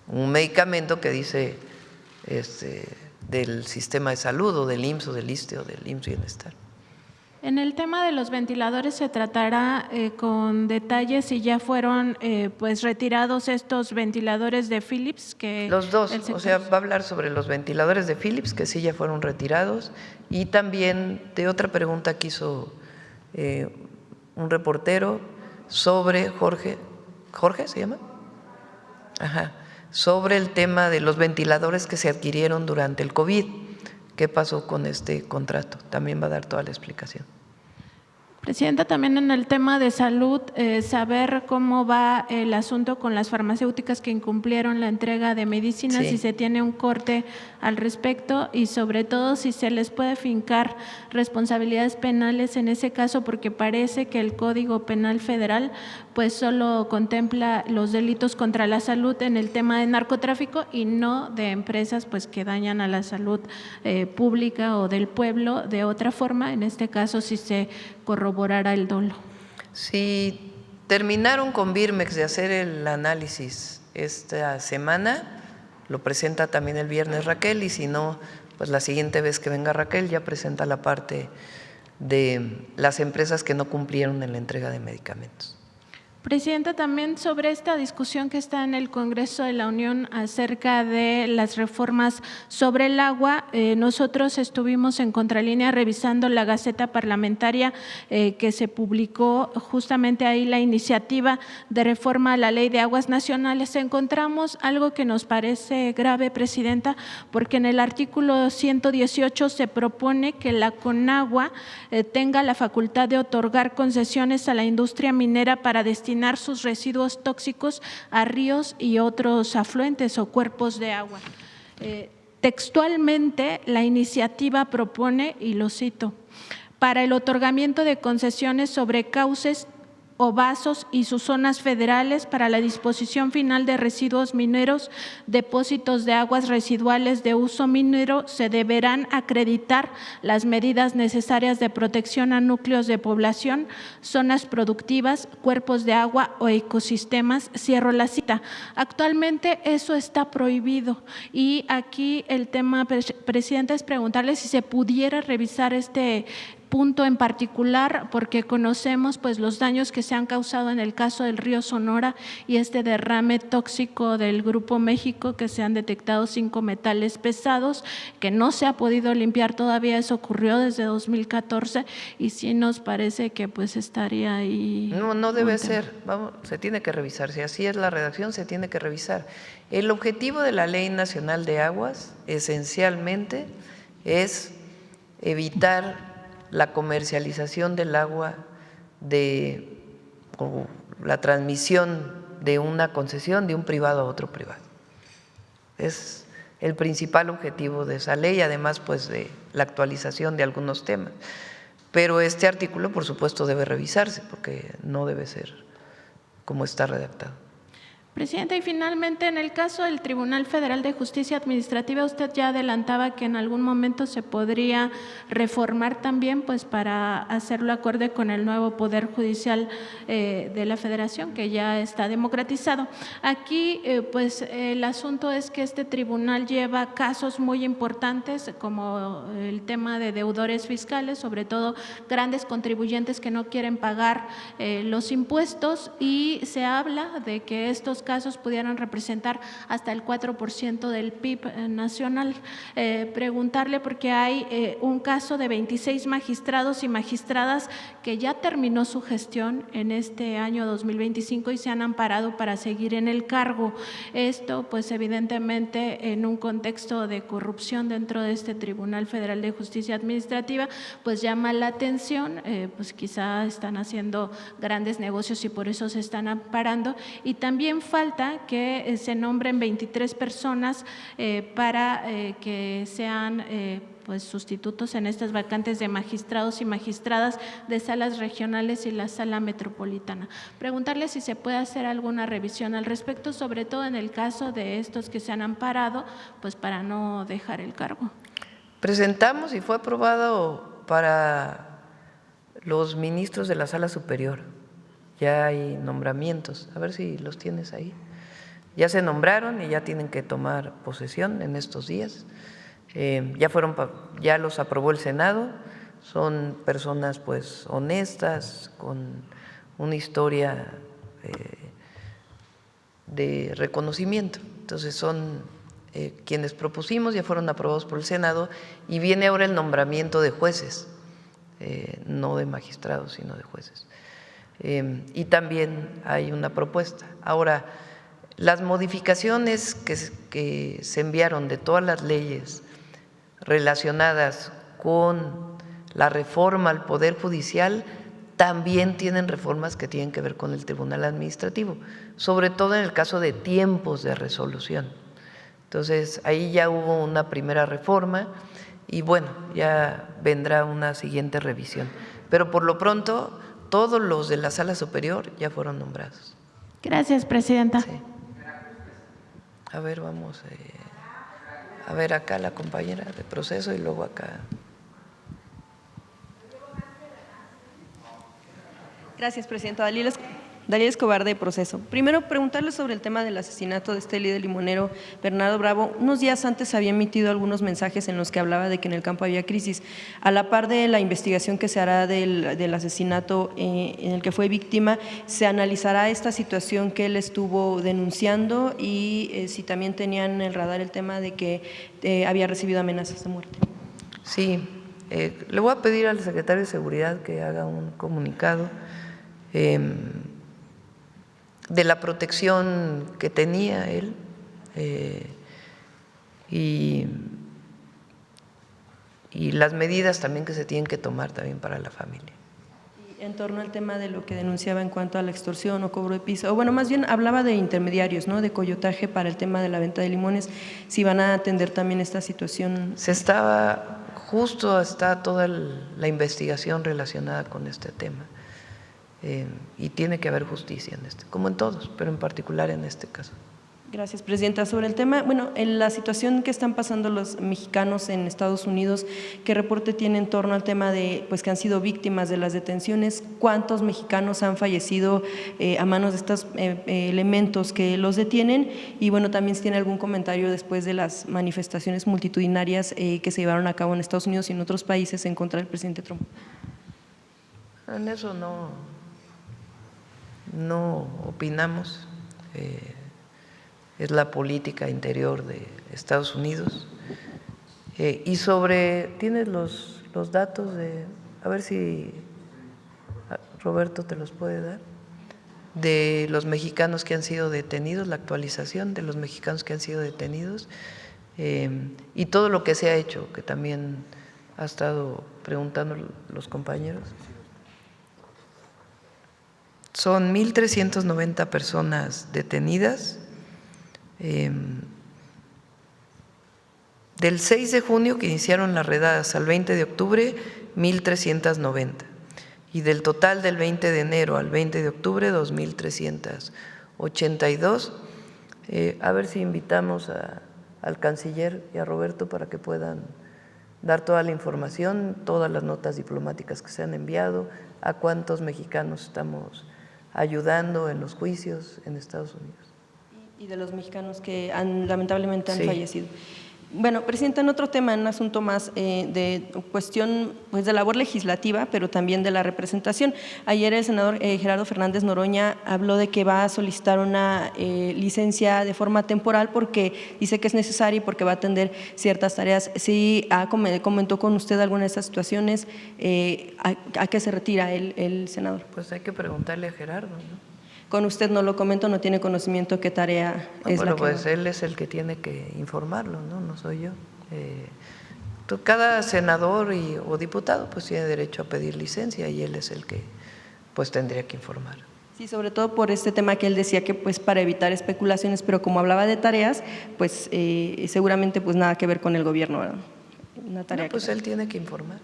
S2: un medicamento que dice del sistema de salud o del IMSS o del ISSSTE o del IMSS Bienestar.
S5: En el tema de los ventiladores se tratará con detalles si ya fueron pues retirados estos ventiladores de Philips que
S2: los dos, o sea, va a hablar sobre los ventiladores de Philips que sí ya fueron retirados y también de otra pregunta que hizo un reportero sobre Jorge ¿se llama? Ajá, sobre el tema de los ventiladores que se adquirieron durante el COVID. ¿Qué pasó con este contrato? También va a dar toda la explicación.
S5: Presidenta, también en el tema de salud, saber cómo va el asunto con las farmacéuticas que incumplieron la entrega de medicinas,
S2: Sí.
S5: si se tiene un corte al respecto y sobre todo si se les puede fincar responsabilidades penales en ese caso, porque parece que el Código Penal Federal pues solo contempla los delitos contra la salud en el tema de narcotráfico y no de empresas pues que dañan a la salud pública o del pueblo de otra forma, en este caso si se corroborará el dolo.
S2: Si terminaron con Birmex de hacer el análisis esta semana, lo presenta también el viernes Raquel y si no, pues la siguiente vez que venga Raquel ya presenta la parte de las empresas que no cumplieron en la entrega de medicamentos.
S5: Presidenta, también sobre esta discusión que está en el Congreso de la Unión acerca de las reformas sobre el agua, nosotros estuvimos en Contralínea revisando la Gaceta Parlamentaria que se publicó justamente ahí la iniciativa de reforma a la Ley de Aguas Nacionales. Encontramos algo que nos parece grave, Presidenta, porque en el artículo 118 se propone que la CONAGUA tenga la facultad de otorgar concesiones a la industria minera para destinar sus residuos tóxicos a ríos y otros afluentes o cuerpos de agua. Textualmente, la iniciativa propone, y lo cito, para el otorgamiento de concesiones sobre cauces o vasos y sus zonas federales para la disposición final de residuos mineros, depósitos de aguas residuales de uso minero, se deberán acreditar las medidas necesarias de protección a núcleos de población, zonas productivas, cuerpos de agua o ecosistemas. Cierro la cita. Actualmente eso está prohibido y aquí el tema, Presidenta, es preguntarle si se pudiera revisar este punto en particular, porque conocemos pues los daños que se han causado en el caso del río Sonora y este derrame tóxico del Grupo México, que se han detectado 5 metales pesados, que no se ha podido limpiar todavía. Eso ocurrió desde 2014 y sí nos parece que pues estaría ahí.
S2: No debe ser, vamos, se tiene que revisar, si así es la redacción se tiene que revisar. El objetivo de la Ley Nacional de Aguas esencialmente es evitar la comercialización del agua o la transmisión de una concesión de un privado a otro privado. Es el principal objetivo de esa ley, además pues de la actualización de algunos temas. Pero este artículo, por supuesto, debe revisarse porque no debe ser como está redactado.
S5: Presidenta, y finalmente en el caso del Tribunal Federal de Justicia Administrativa, usted ya adelantaba que en algún momento se podría reformar también pues para hacerlo acorde con el nuevo Poder Judicial de la Federación, que ya está democratizado. Aquí pues el asunto es que este tribunal lleva casos muy importantes como el tema de deudores fiscales, sobre todo grandes contribuyentes que no quieren pagar los impuestos, y se habla de que estos casos pudieran representar hasta el 4% del PIB nacional. Preguntarle, porque hay un caso de 26 magistrados y magistradas que ya terminó su gestión en este año 2025 y se han amparado para seguir en el cargo. Esto, pues evidentemente, en un contexto de corrupción dentro de este Tribunal Federal de Justicia Administrativa, pues llama la atención, pues quizá están haciendo grandes negocios y por eso se están amparando. Y también falta que se nombren 23 personas para que sean pues sustitutos en estas vacantes de magistrados y magistradas de salas regionales y la sala metropolitana. Preguntarle si se puede hacer alguna revisión al respecto, sobre todo en el caso de estos que se han amparado, pues para no dejar el cargo.
S2: Presentamos y fue aprobado para los ministros de la Sala Superior. Ya hay nombramientos, a ver si los tienes ahí. Ya se nombraron y ya tienen que tomar posesión en estos días. Ya los aprobó el Senado, son personas pues honestas, con una historia de reconocimiento. Entonces son quienes propusimos, ya fueron aprobados por el Senado y viene ahora el nombramiento de jueces, no de magistrados, sino de jueces. Y también hay una propuesta. Ahora, las modificaciones que se enviaron de todas las leyes relacionadas con la reforma al Poder Judicial también tienen reformas que tienen que ver con el Tribunal Administrativo, sobre todo en el caso de tiempos de resolución. Entonces, ahí ya hubo una primera reforma y bueno, ya vendrá una siguiente revisión. Pero por lo pronto, todos los de la Sala Superior ya fueron nombrados.
S5: Gracias, presidenta.
S2: Sí. A ver, vamos a ver acá la compañera de proceso y luego acá.
S7: Gracias, presidenta. Dalila Escobar, de Proceso. Primero, preguntarle sobre el tema del asesinato de este líder limonero, Bernardo Bravo. Unos días antes había emitido algunos mensajes en los que hablaba de que en el campo había crisis. A la par de la investigación que se hará del asesinato en el que fue víctima, ¿se analizará esta situación que él estuvo denunciando y si también tenían en el radar el tema de que había recibido amenazas de muerte?
S2: Sí, le voy a pedir al secretario de Seguridad que haga un comunicado de la protección que tenía él y las medidas también que se tienen que tomar también para la familia.
S7: Y en torno al tema de lo que denunciaba en cuanto a la extorsión o cobro de piso, o bueno, más bien hablaba de intermediarios, ¿no?, de coyotaje para el tema de la venta de limones, si van a atender también esta situación.
S2: Justo está toda la investigación relacionada con este tema. Y tiene que haber justicia en como en todos, pero en particular en este caso.
S7: Gracias, presidenta. Sobre el tema, bueno, en la situación que están pasando los mexicanos en Estados Unidos, ¿qué reporte tiene en torno al tema de pues que han sido víctimas de las detenciones? ¿Cuántos mexicanos han fallecido a manos de estos elementos que los detienen? Y bueno, también si tiene algún comentario después de las manifestaciones multitudinarias que se llevaron a cabo en Estados Unidos y en otros países en contra del presidente Trump.
S2: En eso no opinamos, es la política interior de Estados Unidos. Y ¿tienes los datos a ver si Roberto te los puede dar, de los mexicanos que han sido detenidos, la actualización de los mexicanos que han sido detenidos y todo lo que se ha hecho, que también ha estado preguntando los compañeros? Son 1,390 personas detenidas. Del 6 de junio que iniciaron las redadas al 20 de octubre, 1,390. Y del total del 20 de enero al 20 de octubre, 2,382. A ver si invitamos al canciller y a Roberto para que puedan dar toda la información, todas las notas diplomáticas que se han enviado, a cuántos mexicanos estamos ayudando en los juicios en Estados Unidos.
S7: Y de los mexicanos que lamentablemente han
S2: Sí.
S7: fallecido. Bueno, presidenta, en otro tema, en un asunto más de cuestión pues, de labor legislativa, pero también de la representación. Ayer el senador Gerardo Fernández Noroña habló de que va a solicitar una licencia de forma temporal porque dice que es necesaria y porque va a atender ciertas tareas. ¿Sí comentó con usted alguna de estas situaciones? ¿A qué se retira el senador?
S2: Pues hay que preguntarle a Gerardo, ¿no?
S7: Con usted no lo comento, no tiene conocimiento qué tarea es la que…
S2: Pues él es el que tiene que informarlo, no soy yo. Cada senador o diputado pues tiene derecho a pedir licencia y él es el que pues tendría que informar.
S7: Sí, sobre todo por este tema que él decía que pues para evitar especulaciones, pero como hablaba de tareas, pues seguramente pues nada que ver con el gobierno, ¿verdad? Una tarea
S2: Pues él tiene que informar.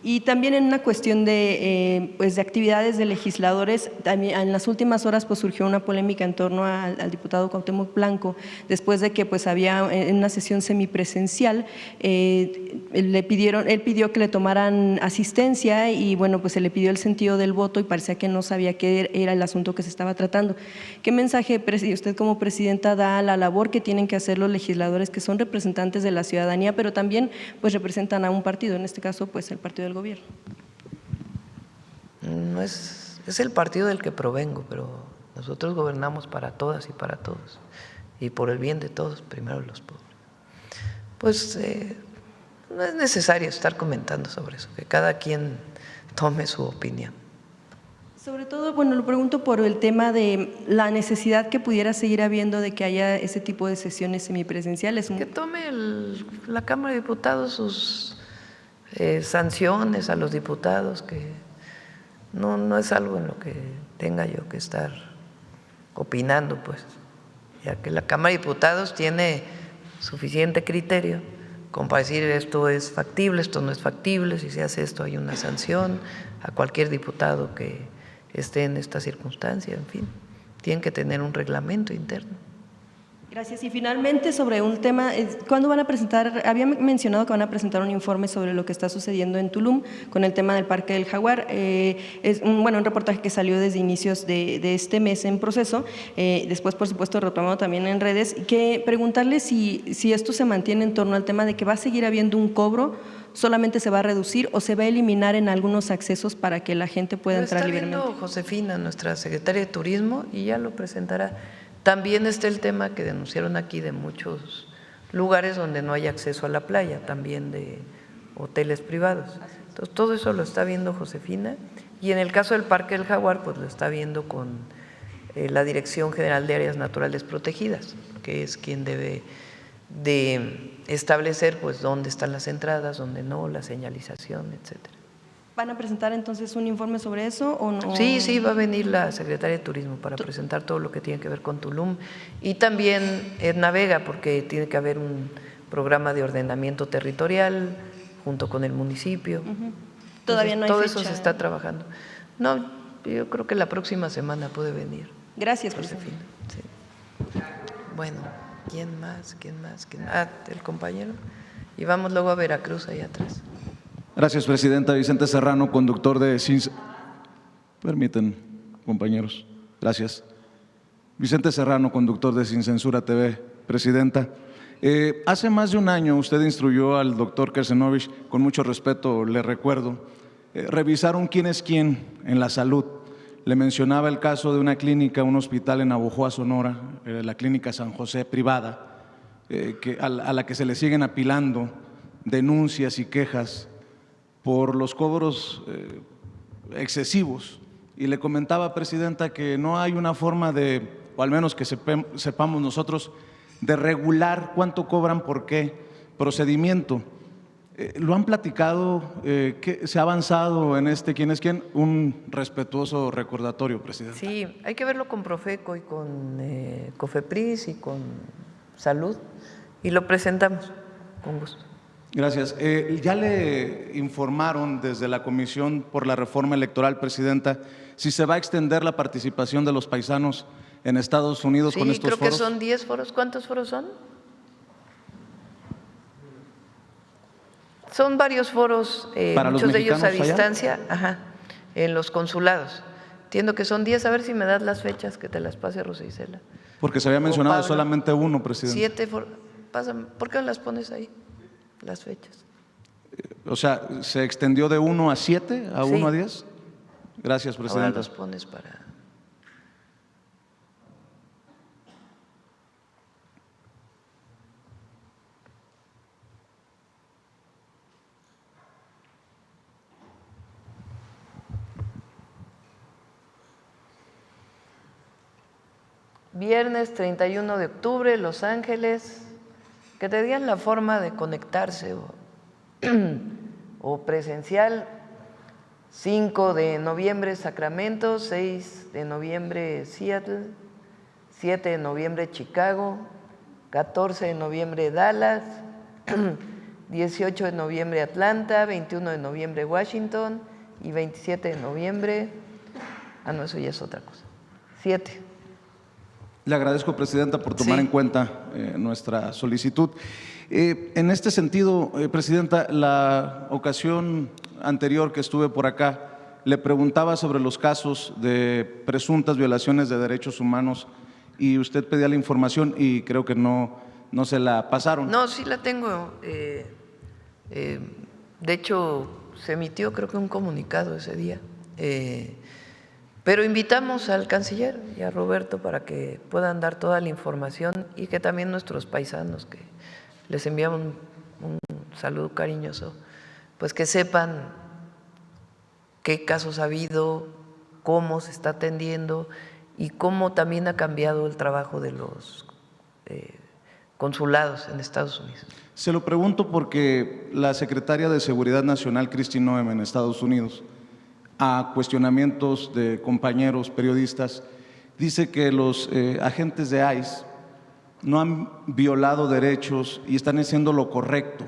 S7: Y también en una cuestión de, pues de actividades de legisladores, también en las últimas horas pues surgió una polémica en torno al diputado Cuauhtémoc Blanco, después de que pues había en una sesión semipresencial, él pidió que le tomaran asistencia y bueno, pues se le pidió el sentido del voto y parecía que no sabía qué era el asunto que se estaba tratando. ¿Qué mensaje usted como presidenta da a la labor que tienen que hacer los legisladores que son representantes de la ciudadanía, pero también pues representan a un partido, en este caso pues el partido del gobierno?
S2: No es el partido del que provengo, pero nosotros gobernamos para todas y para todos, y por el bien de todos, primero los pobres. Pues no es necesario estar comentando sobre eso, que cada quien tome su opinión.
S7: Sobre todo, bueno, lo pregunto por el tema de la necesidad que pudiera seguir habiendo de que haya ese tipo de sesiones semipresenciales.
S2: Que tome la Cámara de Diputados sus sanciones a los diputados, que no es algo en lo que tenga yo que estar opinando, pues, ya que la Cámara de Diputados tiene suficiente criterio como para decir esto es factible, esto no es factible, si se hace esto hay una sanción a cualquier diputado que esté en esta circunstancia, en fin, tienen que tener un reglamento interno.
S7: Gracias. Y finalmente, sobre un tema, ¿cuándo van a presentar? Había mencionado que van a presentar un informe sobre lo que está sucediendo en Tulum con el tema del Parque del Jaguar. Es un reportaje que salió desde inicios de este mes en proceso, después, por supuesto, retomado también en redes, que preguntarle si esto se mantiene en torno al tema de que va a seguir habiendo un cobro, solamente se va a reducir o se va a eliminar en algunos accesos para que la gente pueda entrar libremente.
S2: Está viendo Josefina, nuestra secretaria de Turismo, y ya lo presentará. También está el tema que denunciaron aquí de muchos lugares donde no hay acceso a la playa, también de hoteles privados. Entonces, todo eso lo está viendo Josefina, y en el caso del Parque del Jaguar, pues lo está viendo con la Dirección General de Áreas Naturales Protegidas, que es quien debe de establecer pues dónde están las entradas, dónde no, la señalización, etcétera.
S7: ¿Van a presentar entonces un informe sobre eso o no?
S2: Sí, va a venir la secretaria de Turismo para presentar todo lo que tiene que ver con Tulum, y también Edna Vega, porque tiene que haber un programa de ordenamiento territorial junto con el municipio.
S7: Todavía no hay
S2: todo
S7: fecha.
S2: Eso se está trabajando. No, yo creo que la próxima semana puede venir.
S7: Gracias,
S2: Josefina. Sí. Bueno, ¿quién más? El compañero. Y vamos luego a Veracruz, ahí atrás.
S8: Gracias, presidenta. Vicente Serrano, conductor de Permiten, compañeros. Gracias. Vicente Serrano, conductor de Sin Censura TV. Presidenta, hace más de un año usted instruyó al doctor Kersenovich, con mucho respeto le recuerdo, revisaron quién es quién en la salud. Le mencionaba el caso de una clínica, un hospital en Navojoa, Sonora, la clínica San José privada, a la que se le siguen apilando denuncias y quejas por los cobros excesivos. Y le comentaba, presidenta, que no hay una forma de, o al menos que sepamos nosotros, de regular cuánto cobran, por qué procedimiento. ¿Lo han platicado? ¿Se ha avanzado en quién es quién? Un respetuoso recordatorio, presidenta.
S2: Sí, hay que verlo con Profeco y con Cofepris y con Salud, y lo presentamos con gusto.
S8: Gracias. Ya le informaron desde la Comisión por la Reforma Electoral, presidenta, si se va a extender la participación de los paisanos en Estados Unidos con estos foros.
S2: Sí, creo que son 10 foros. ¿Cuántos foros son? Son varios foros, muchos de ellos a distancia, en los consulados. Entiendo que son 10, a ver si me das las fechas, que te las pase Rosa Isela.
S8: Porque se había mencionado solamente uno, presidente.
S2: 7 foros. Pásame, ¿por qué no las pones ahí, las fechas?
S8: O sea, ¿se extendió de 1 a 7, a 1 a 10? Gracias, presidenta.
S2: Ahora los pones para… Viernes 31 de octubre, Los Ángeles, que te digan la forma de conectarse o presencial. 5 de noviembre, Sacramento. 6 de noviembre, Seattle. 7 de noviembre, Chicago. 14 de noviembre, Dallas. 18 de noviembre Atlanta, 21 de noviembre Washington y 27 de noviembre, no, eso ya es otra cosa, 7.
S8: Le agradezco, Presidenta, por tomar en cuenta nuestra solicitud. En este sentido, Presidenta, la ocasión anterior que estuve por acá, le preguntaba sobre los casos de presuntas violaciones de derechos humanos y usted pedía la información y creo que no se la pasaron.
S2: No, sí la tengo. De hecho, se emitió creo que un comunicado ese día. Pero invitamos al canciller y a Roberto para que puedan dar toda la información y que también nuestros paisanos, que les enviamos un saludo cariñoso, pues que sepan qué casos ha habido, cómo se está atendiendo y cómo también ha cambiado el trabajo de los consulados en Estados Unidos.
S8: Se lo pregunto porque la secretaria de Seguridad Nacional, Kristi Noem, en Estados Unidos, a cuestionamientos de compañeros periodistas, dice que los agentes de ICE no han violado derechos y están haciendo lo correcto.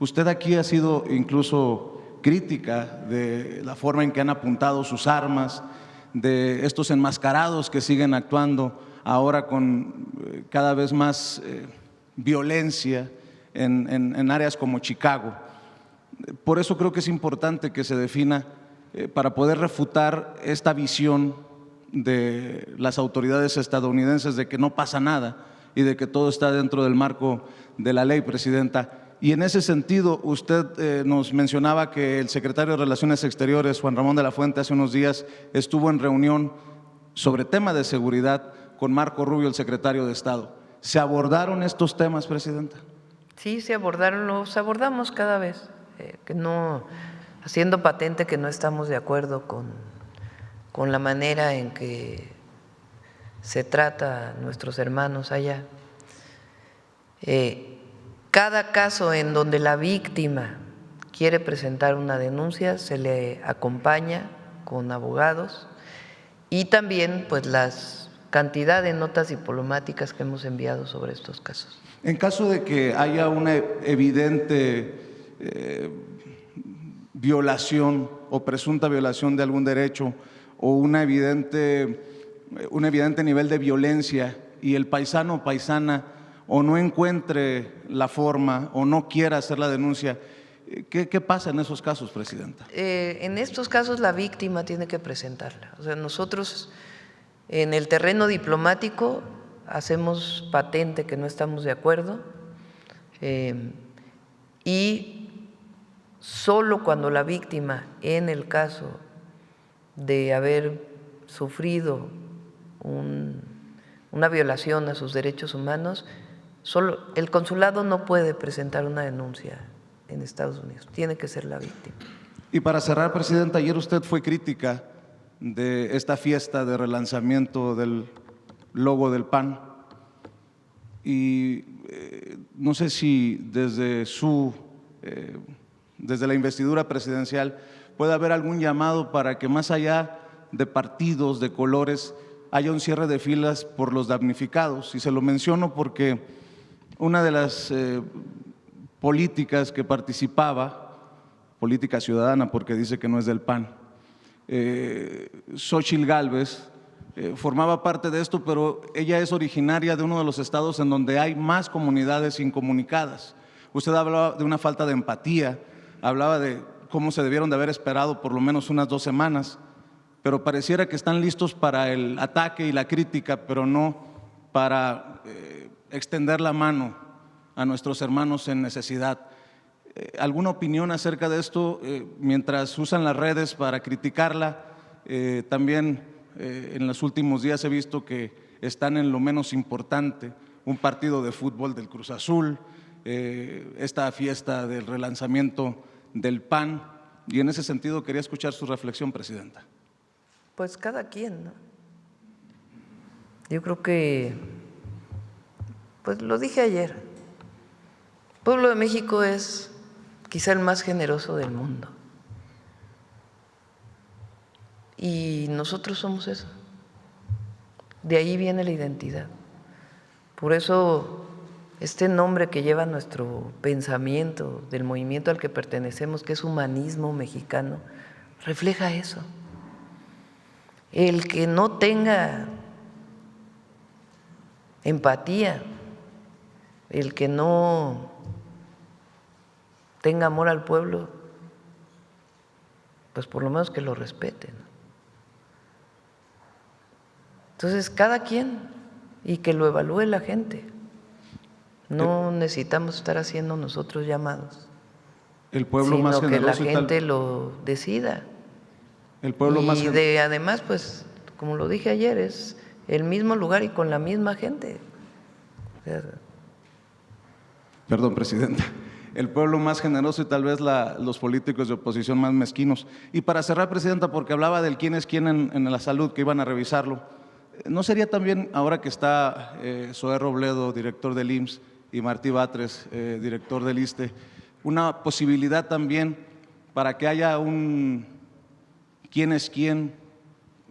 S8: Usted aquí ha sido incluso crítica de la forma en que han apuntado sus armas, de estos enmascarados que siguen actuando ahora con cada vez más violencia en áreas como Chicago. Por eso creo que es importante que se defina para poder refutar esta visión de las autoridades estadounidenses de que no pasa nada y de que todo está dentro del marco de la ley, Presidenta. Y en ese sentido, usted nos mencionaba que el secretario de Relaciones Exteriores, Juan Ramón de la Fuente, hace unos días estuvo en reunión sobre tema de seguridad con Marco Rubio, el secretario de Estado. ¿Se abordaron estos temas, Presidenta?
S2: Sí, se abordaron, los abordamos cada vez, que no, haciendo patente que no estamos de acuerdo con la manera en que se trata a nuestros hermanos allá. Cada caso en donde la víctima quiere presentar una denuncia se le acompaña con abogados y también pues las cantidad de notas diplomáticas que hemos enviado sobre estos casos.
S8: En caso de que haya una evidente violación o presunta violación de algún derecho o un evidente nivel de violencia y el paisano o paisana o no encuentre la forma o no quiera hacer la denuncia, ¿qué pasa en esos casos, Presidenta?
S2: En estos casos la víctima tiene que presentarla. O sea, nosotros en el terreno diplomático hacemos patente que no estamos de acuerdo y solo cuando la víctima, en el caso de haber sufrido una violación a sus derechos humanos, solo el consulado no puede presentar una denuncia en Estados Unidos, tiene que ser la víctima.
S8: Y para cerrar, Presidenta, ayer usted fue crítica de esta fiesta de relanzamiento del logo del PAN y no sé si desde la investidura presidencial puede haber algún llamado para que más allá de partidos, de colores, haya un cierre de filas por los damnificados. Y se lo menciono porque una de las políticas que participaba, política ciudadana porque dice que no es del PAN, Xóchitl Gálvez, formaba parte de esto, pero ella es originaria de uno de los estados en donde hay más comunidades incomunicadas. Usted hablaba de una falta de empatía, hablaba de cómo se debieron de haber esperado por lo menos unas 2 semanas, pero pareciera que están listos para el ataque y la crítica, pero no para extender la mano a nuestros hermanos en necesidad. ¿Alguna opinión acerca de esto mientras usan las redes para criticarla? También en los últimos días he visto que están en lo menos importante, un partido de fútbol del Cruz Azul, esta fiesta del relanzamiento del PAN, y en ese sentido quería escuchar su reflexión, Presidenta.
S2: Pues cada quien, ¿no? Yo creo que, pues lo dije ayer, el pueblo de México es quizá el más generoso del mundo. Y nosotros somos eso. De ahí viene la identidad. Por eso este nombre que lleva nuestro pensamiento del movimiento al que pertenecemos, que es humanismo mexicano, refleja eso. El que no tenga empatía, el que no tenga amor al pueblo, pues por lo menos que lo respeten. Entonces, cada quien, y que lo evalúe la gente. No necesitamos estar haciendo nosotros llamados,
S8: El pueblo
S2: sino
S8: más
S2: que la
S8: generoso y tal.
S2: gente lo decida.
S8: El pueblo más
S2: Y además, pues, como lo dije ayer, es el mismo lugar y con la misma gente. O sea,
S8: Perdón, Presidenta. El pueblo más generoso y tal vez los políticos de oposición más mezquinos. Y para cerrar, Presidenta, porque hablaba del quién es quién en la salud, que iban a revisarlo, ¿no sería también, ahora que está Zoé Robledo, director del IMSS, y Martí Batres, director del ISSSTE, una posibilidad también para que haya un quién es quién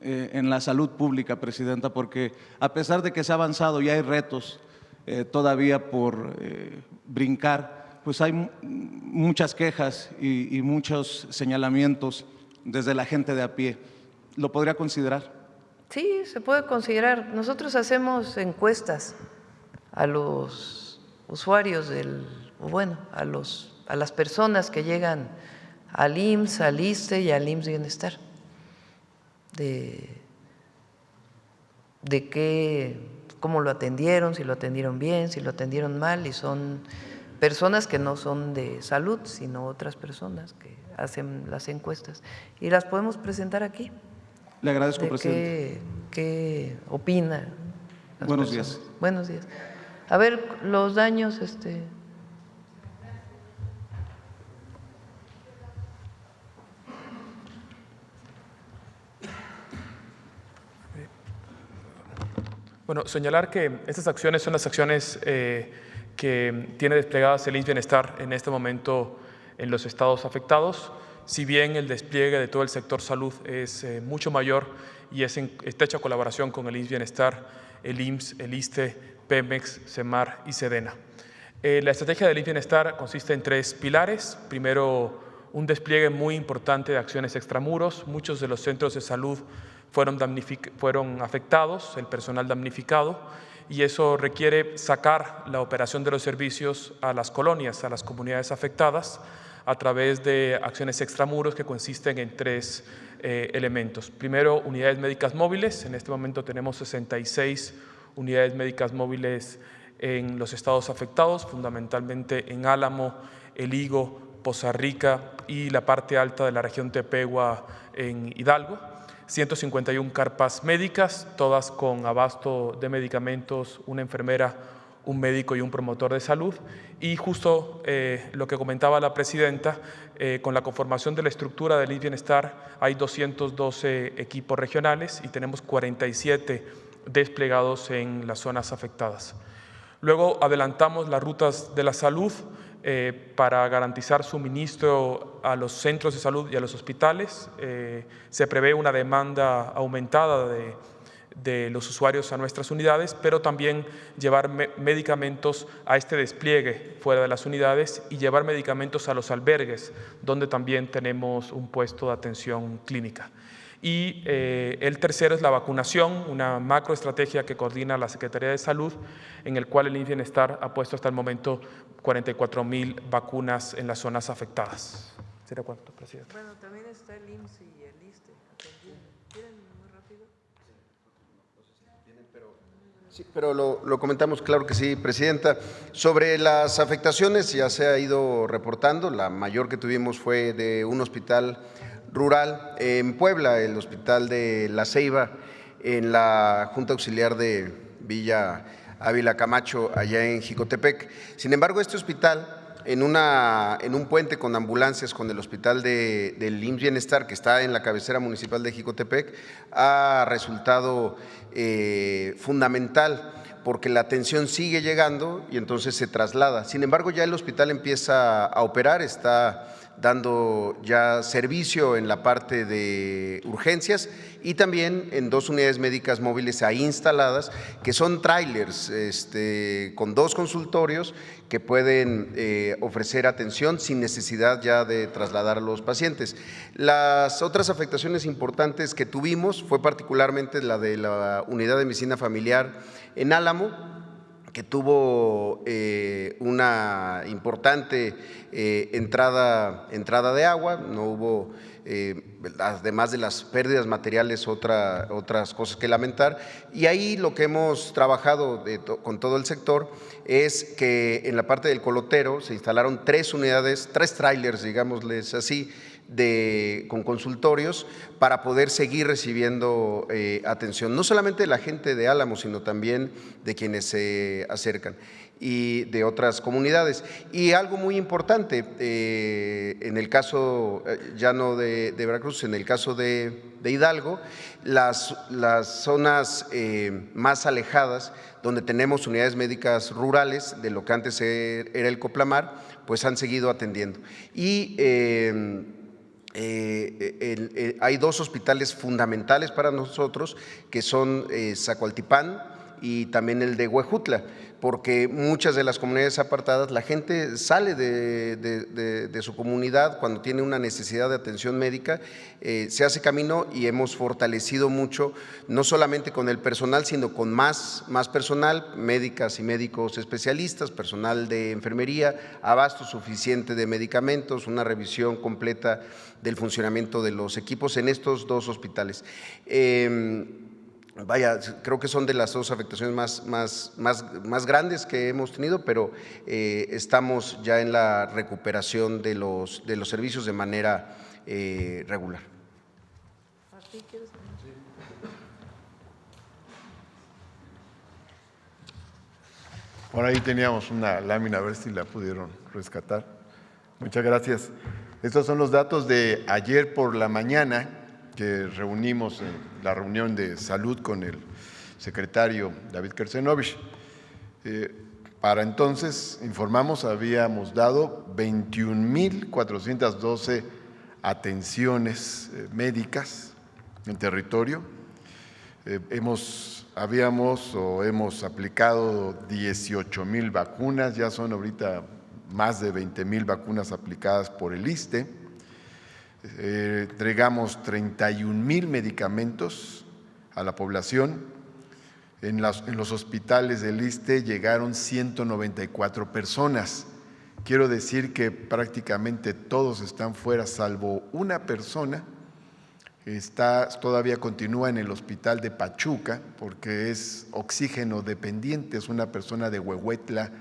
S8: en la salud pública, Presidenta? Porque a pesar de que se ha avanzado y hay retos todavía por brincar, pues hay muchas quejas y muchos señalamientos desde la gente de a pie. ¿Lo podría considerar?
S2: sí, se puede considerar. Nosotros hacemos encuestas a los usuarios a las personas que llegan al IMSS, al ISSSTE y al IMSS Bienestar, de cómo lo atendieron, si lo atendieron bien, si lo atendieron mal, y son personas que no son de salud, sino otras personas que hacen las encuestas, y las podemos presentar aquí.
S8: Le agradezco,
S2: De
S8: Presidente.
S2: ¿Qué opina? las
S8: Buenos
S2: personas.
S8: días.
S2: Buenos días. A ver, los daños,
S6: Bueno, señalar que estas acciones son las acciones que tiene desplegadas el IMSS Bienestar en este momento en los estados afectados. Si bien el despliegue de todo el sector salud es mucho mayor y es en estrecha colaboración con el IMSS Bienestar, el IMSS, el ISSSTE, Pemex, CEMAR y SEDENA. La estrategia del IMSS Bienestar consiste en 3 pilares. Primero, un despliegue muy importante de acciones extramuros. Muchos de los centros de salud fueron afectados, el personal damnificado, y eso requiere sacar la operación de los servicios a las colonias, a las comunidades afectadas, a través de acciones extramuros que consisten en 3 elementos. Primero, unidades médicas móviles. En este momento tenemos 66 unidades médicas móviles en los estados afectados, fundamentalmente en Álamo, El Higo, Poza Rica y la parte alta de la región Tepehua en Hidalgo. 151 carpas médicas, todas con abasto de medicamentos, una enfermera, un médico y un promotor de salud. Y justo lo que comentaba la presidenta, con la conformación de la estructura del IMSS Bienestar hay 212 equipos regionales y tenemos 47 desplegados en las zonas afectadas. Luego adelantamos las rutas de la salud para garantizar suministro a los centros de salud y a los hospitales. Se prevé una demanda aumentada de los usuarios a nuestras unidades, pero también llevar medicamentos a este despliegue fuera de las unidades y llevar medicamentos a los albergues, donde también tenemos un puesto de atención clínica. Y el tercero es la vacunación, una macroestrategia que coordina la Secretaría de Salud, en el cual el IMSS Bienestar ha puesto hasta el momento 44,000 vacunas en las zonas afectadas. ¿Será cuánto, Presidente?
S2: bueno, también está el IMSS y el ISSSTE. ¿Quieren muy rápido?
S9: Sí, pero lo comentamos, claro que sí, Presidenta. Sobre las afectaciones ya se ha ido reportando, la mayor que tuvimos fue de un hospital rural en Puebla, el Hospital de La Ceiba, en la Junta Auxiliar de Villa Ávila Camacho, allá en Jicotepec. Sin embargo, este hospital, en un puente con ambulancias con el hospital del IMSS Bienestar, que está en la cabecera municipal de Jicotepec, ha resultado fundamental, porque la atención sigue llegando y entonces se traslada. Sin embargo, ya el hospital empieza a operar, está dando ya servicio en la parte de urgencias y también en 2 unidades médicas móviles ahí instaladas, que son trailers con 2 consultorios que pueden ofrecer atención sin necesidad ya de trasladar a los pacientes. Las otras afectaciones importantes que tuvimos fue particularmente la de la unidad de medicina familiar en Álamo, que tuvo una importante entrada de agua, no hubo, además de las pérdidas materiales, otras cosas que lamentar. Y ahí lo que hemos trabajado con todo el sector es que en la parte del colotero se instalaron 3 unidades, 3 trailers, digámosles así, con consultorios para poder seguir recibiendo atención, no solamente de la gente de Álamo, sino también de quienes se acercan y de otras comunidades. Y algo muy importante, en el caso ya no de Veracruz, en el caso de Hidalgo, las zonas más alejadas, donde tenemos unidades médicas rurales, de lo que antes era el Coplamar, pues han seguido atendiendo. Y hay 2 hospitales fundamentales para nosotros, que son Zacualtipán y también el de Huejutla, porque muchas de las comunidades apartadas, la gente sale de su comunidad cuando tiene una necesidad de atención médica, se hace camino, y hemos fortalecido mucho, no solamente con el personal, sino con más personal, médicas y médicos especialistas, personal de enfermería, abasto suficiente de medicamentos, una revisión completa del funcionamiento de los equipos en estos 2 hospitales. Vaya, creo que son de las 2 afectaciones más grandes que hemos tenido, pero estamos ya en la recuperación de los servicios de manera regular.
S10: Por ahí teníamos una lámina, a ver si la pudieron rescatar. Muchas gracias. Estos son los datos de ayer por la mañana, que reunimos en la reunión de salud con el secretario David Kersenovich. Para entonces, informamos, habíamos dado 21,412 atenciones médicas en territorio. Hemos aplicado 18,000 vacunas, ya son ahorita más de 20,000 vacunas aplicadas por el ISSSTE. Entregamos 31,000 medicamentos a la población. En los hospitales del ISSSTE llegaron 194 personas. Quiero decir que prácticamente todos están fuera, salvo una persona. Todavía continúa en el hospital de Pachuca porque es oxígeno dependiente, es una persona de Huehuetla,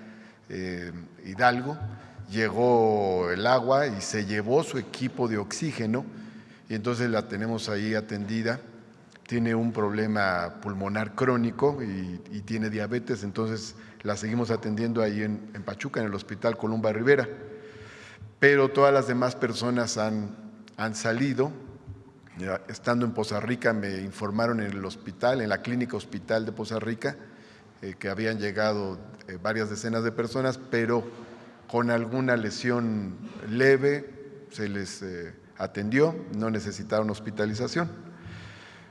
S10: Hidalgo. Llegó el agua y se llevó su equipo de oxígeno y entonces la tenemos ahí atendida. Tiene un problema pulmonar crónico y tiene diabetes, entonces la seguimos atendiendo ahí en Pachuca, en el Hospital Columba Rivera. Pero todas las demás personas han salido. Estando en Poza Rica me informaron en el hospital, en la clínica hospital de Poza Rica, que habían llegado varias decenas de personas, pero con alguna lesión leve se les atendió, no necesitaron hospitalización.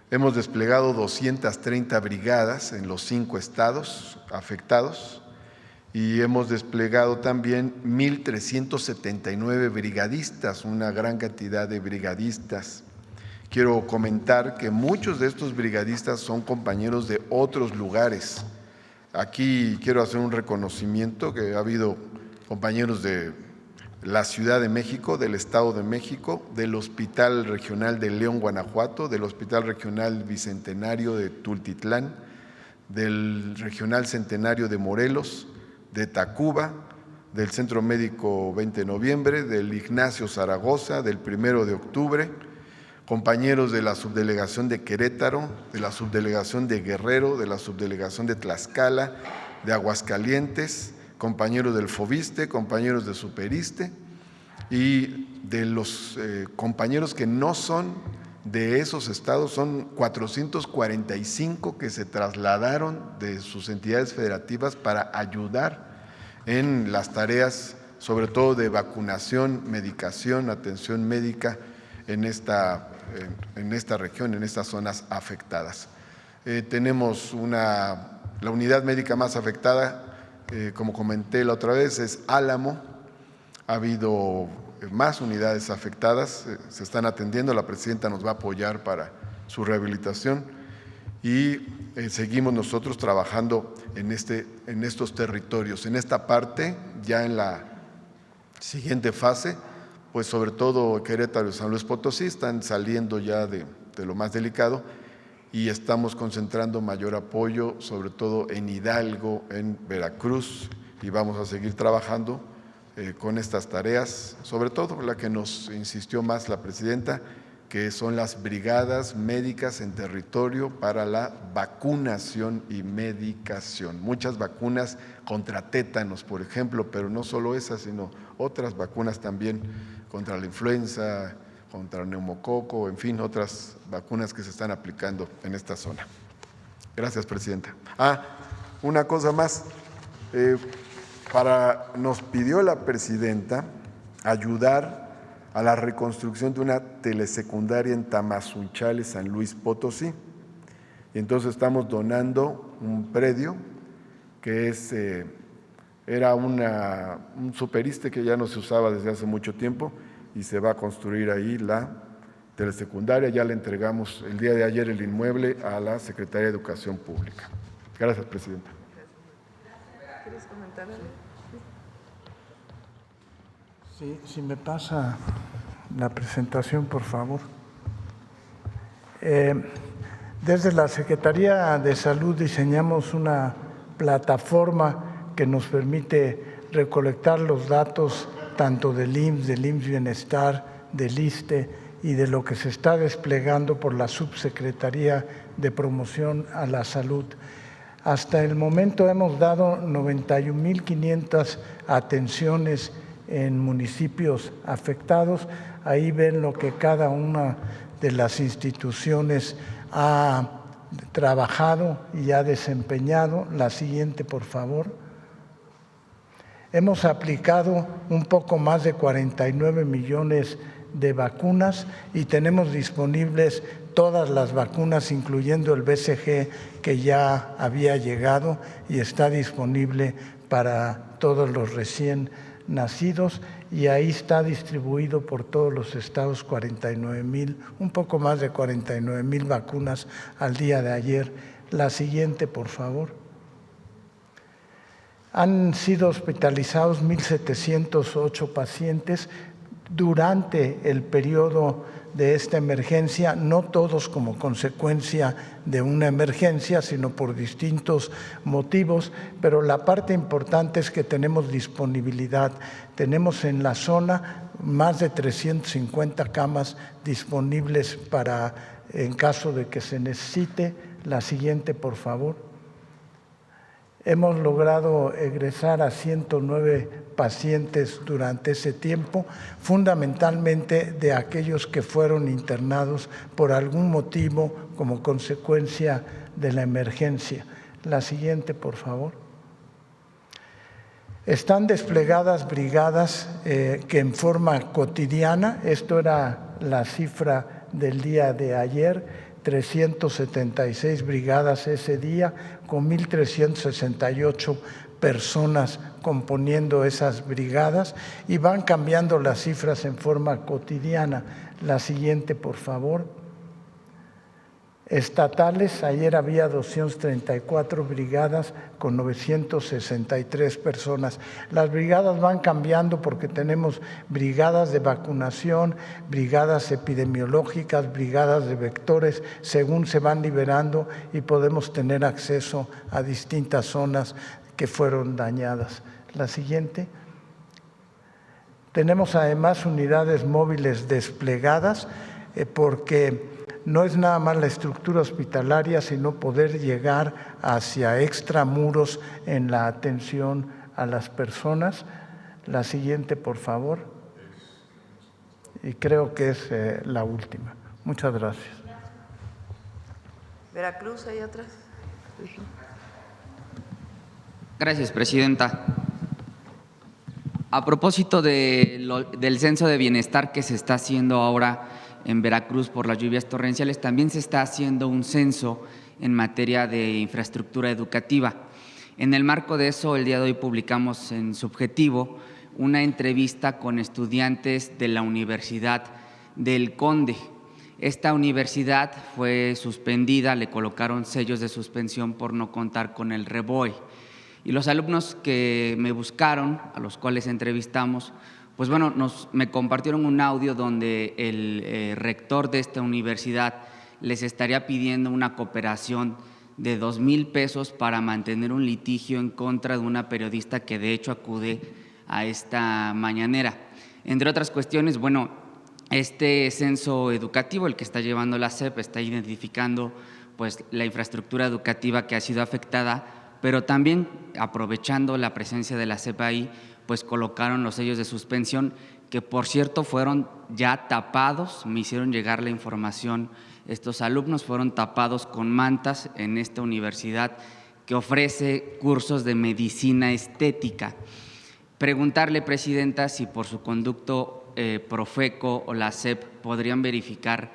S10: Hemos desplegado 230 brigadas en los 5 estados afectados y hemos desplegado también 1,379 brigadistas, una gran cantidad de brigadistas. Quiero comentar que muchos de estos brigadistas son compañeros de otros lugares. Aquí quiero hacer un reconocimiento que ha habido compañeros de la Ciudad de México, del Estado de México, del Hospital Regional de León, Guanajuato, del Hospital Regional Bicentenario de Tultitlán, del Regional Centenario de Morelos, de Tacuba, del Centro Médico 20 de Noviembre, del Ignacio Zaragoza, del 1 de octubre, compañeros de la Subdelegación de Querétaro, de la Subdelegación de Guerrero, de la Subdelegación de Tlaxcala, de Aguascalientes, compañeros del Fobiste, compañeros de Superiste y de los compañeros que no son de esos estados, son 445 que se trasladaron de sus entidades federativas para ayudar en las tareas sobre todo de vacunación, medicación, atención médica en esta región, en estas zonas afectadas. Tenemos la unidad médica más afectada, como comenté la otra vez, es Álamo. Ha habido más unidades afectadas, se están atendiendo, la presidenta nos va a apoyar para su rehabilitación y seguimos nosotros trabajando en estos territorios. En esta parte, ya en la siguiente fase, pues sobre todo Querétaro y San Luis Potosí están saliendo ya de lo más delicado y estamos concentrando mayor apoyo, sobre todo en Hidalgo, en Veracruz, y vamos a seguir trabajando con estas tareas, sobre todo la que nos insistió más la presidenta, que son las brigadas médicas en territorio para la vacunación y medicación. Muchas vacunas contra tétanos, por ejemplo, pero no solo esas, sino otras vacunas también contra la influenza, contra el neumococo, en fin, otras vacunas que se están aplicando en esta zona. Gracias, presidenta. Una cosa más. Nos pidió la presidenta ayudar a la reconstrucción de una telesecundaria en Tamazunchale, San Luis Potosí. Y entonces estamos donando un predio que era un superiste que ya no se usaba desde hace mucho tiempo y se va a construir ahí la telesecundaria. Ya le entregamos el día de ayer el inmueble a la Secretaría de Educación Pública. Gracias, presidenta.
S2: ¿Quieres comentar algo?
S3: Sí, si me pasa la presentación, por favor. Desde la Secretaría de Salud diseñamos una plataforma que nos permite recolectar los datos tanto del IMSS Bienestar, del ISSSTE y de lo que se está desplegando por la Subsecretaría de Promoción a la Salud. Hasta el momento hemos dado 91,500 atenciones en municipios afectados. Ahí ven lo que cada una de las instituciones ha trabajado y ha desempeñado. La siguiente, por favor. Hemos aplicado un poco más de 49 millones de vacunas y tenemos disponibles todas las vacunas, incluyendo el BCG que ya había llegado y está disponible para todos los recién nacidos, y ahí está distribuido por todos los estados 49,000, un poco más de 49,000 vacunas al día de ayer. La siguiente, por favor. Han sido hospitalizados 1,708 pacientes durante el periodo de esta emergencia, no todos como consecuencia de una emergencia, sino por distintos motivos, pero la parte importante es que tenemos disponibilidad. Tenemos en la zona más de 350 camas disponibles en caso de que se necesite. La siguiente, por favor. Hemos logrado egresar a 109 pacientes durante ese tiempo, fundamentalmente de aquellos que fueron internados por algún motivo como consecuencia de la emergencia. La siguiente, por favor. Están desplegadas brigadas que en forma cotidiana, esto era la cifra del día de ayer, 376 brigadas ese día, con 1,368 personas componiendo esas brigadas, y van cambiando las cifras en forma cotidiana. La siguiente, por favor. Estatales, ayer había 234 brigadas con 963 personas. Las brigadas van cambiando porque tenemos brigadas de vacunación, brigadas epidemiológicas, brigadas de vectores, según se van liberando y podemos tener acceso a distintas zonas que fueron dañadas. La siguiente. Tenemos además unidades móviles desplegadas porque no es nada más la estructura hospitalaria, sino poder llegar hacia extramuros en la atención a las personas. La siguiente, por favor. Y creo que es la última. Muchas gracias.
S2: Veracruz, ¿hay atrás?
S11: Gracias, presidenta. A propósito del censo de bienestar que se está haciendo ahora en Veracruz por las lluvias torrenciales, también se está haciendo un censo en materia de infraestructura educativa. En el marco de eso, el día de hoy publicamos en Subjetivo una entrevista con estudiantes de la Universidad del Conde. Esta universidad fue suspendida, le colocaron sellos de suspensión por no contar con el REBOE. Y los alumnos que me buscaron, a los cuales entrevistamos, pues bueno, me compartieron un audio donde el rector de esta universidad les estaría pidiendo una cooperación de 2,000 pesos para mantener un litigio en contra de una periodista que de hecho acude a esta mañanera. Entre otras cuestiones, bueno, este censo educativo, el que está llevando la SEP, está identificando pues la infraestructura educativa que ha sido afectada, pero también aprovechando la presencia de la SEP ahí, pues colocaron los sellos de suspensión, que por cierto fueron ya tapados, me hicieron llegar la información, estos alumnos fueron tapados con mantas en esta universidad que ofrece cursos de medicina estética. Preguntarle, Presidenta, si por su conducto Profeco o la SEP podrían verificar,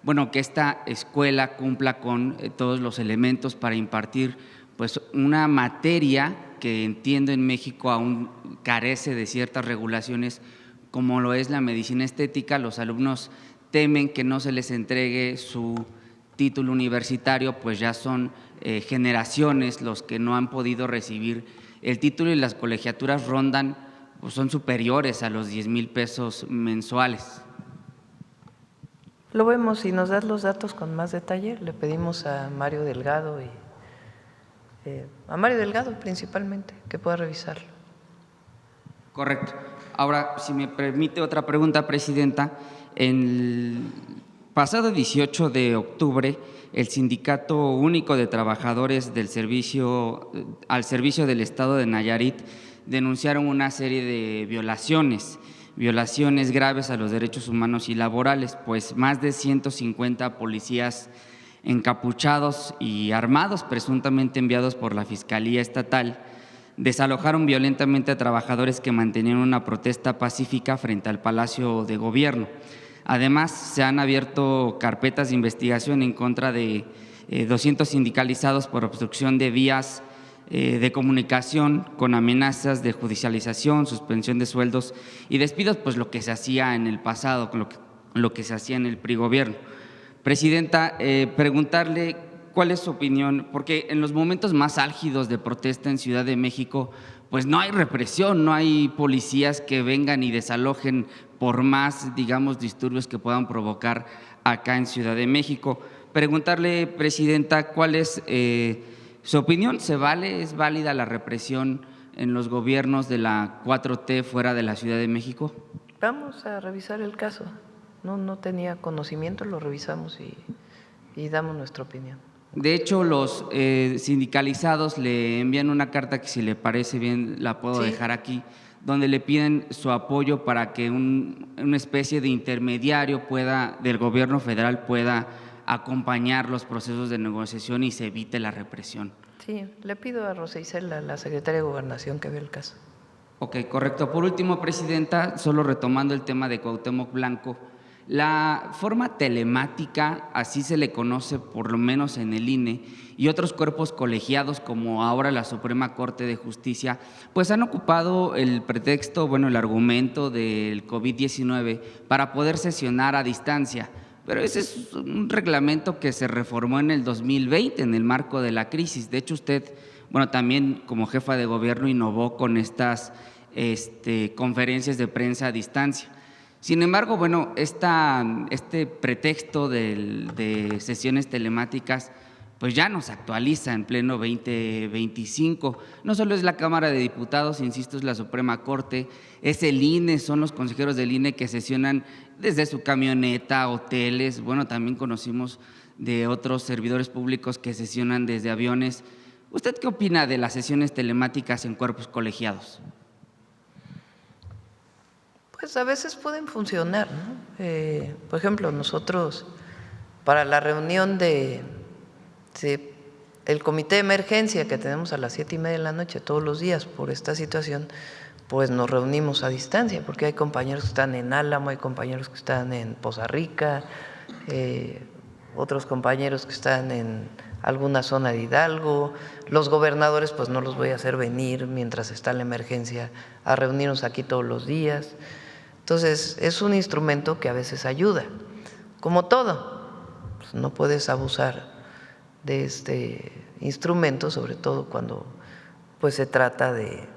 S11: bueno, que esta escuela cumpla con todos los elementos para impartir pues una materia que entiendo en México aún carece de ciertas regulaciones, como lo es la medicina estética. Los alumnos temen que no se les entregue su título universitario, pues ya son generaciones los que no han podido recibir el título y las colegiaturas rondan, pues son superiores a los 10,000 pesos mensuales.
S2: Lo vemos, si nos das los datos con más detalle, le pedimos a Mario Delgado a Mario Delgado principalmente, que pueda revisarlo.
S11: Correcto. Ahora, si me permite otra pregunta, Presidenta, el pasado 18 de octubre, el Sindicato Único de Trabajadores al servicio del Estado de Nayarit denunciaron una serie de violaciones graves a los derechos humanos y laborales, pues más de 150 policías encapuchados y armados, presuntamente enviados por la Fiscalía Estatal, desalojaron violentamente a trabajadores que mantenían una protesta pacífica frente al Palacio de Gobierno. Además, se han abierto carpetas de investigación en contra de 200 sindicalizados por obstrucción de vías de comunicación con amenazas de judicialización, suspensión de sueldos y despidos, pues lo que se hacía en el pasado, lo que se hacía en el PRI gobierno. Presidenta, preguntarle cuál es su opinión, porque en los momentos más álgidos de protesta en Ciudad de México, pues no hay represión, no hay policías que vengan y desalojen por más, digamos, disturbios que puedan provocar acá en Ciudad de México. Preguntarle, Presidenta, cuál es su opinión. ¿Es válida la represión en los gobiernos de la 4T fuera de la Ciudad de México?
S2: Vamos a revisar el caso. No tenía conocimiento, lo revisamos y damos nuestra opinión.
S11: De hecho, los sindicalizados le envían una carta que, si le parece bien, la puedo dejar aquí, donde le piden su apoyo para que una especie de intermediario del gobierno federal pueda acompañar los procesos de negociación y se evite la represión.
S2: Sí, le pido a Rosa Isela, la secretaria de Gobernación, que vea el caso.
S11: Ok, correcto. Por último, Presidenta, solo retomando el tema de Cuauhtémoc Blanco, la forma telemática, así se le conoce por lo menos en el INE, y otros cuerpos colegiados como ahora la Suprema Corte de Justicia, pues han ocupado el pretexto, el argumento del COVID-19 para poder sesionar a distancia. Pero ese es un reglamento que se reformó en el 2020 en el marco de la crisis. De hecho, usted, también como jefa de gobierno innovó con estas conferencias de prensa a distancia. Sin embargo, este pretexto de sesiones telemáticas pues ya nos actualiza en pleno 2025. No solo es la Cámara de Diputados, insisto, es la Suprema Corte, es el INE, son los consejeros del INE que sesionan desde su camioneta, hoteles. También conocimos de otros servidores públicos que sesionan desde aviones. ¿Usted qué opina de las sesiones telemáticas en cuerpos colegiados?
S2: Pues a veces pueden funcionar, ¿no? Por ejemplo, nosotros para la reunión el comité de emergencia que tenemos a las 7:30 de la noche todos los días por esta situación, pues nos reunimos a distancia, porque hay compañeros que están en Álamo, hay compañeros que están en Poza Rica, otros compañeros que están en alguna zona de Hidalgo. Los gobernadores pues no los voy a hacer venir mientras está la emergencia a reunirnos aquí todos los días. Entonces es un instrumento que a veces ayuda, como todo, pues no puedes abusar de este instrumento, sobre todo cuando pues se trata de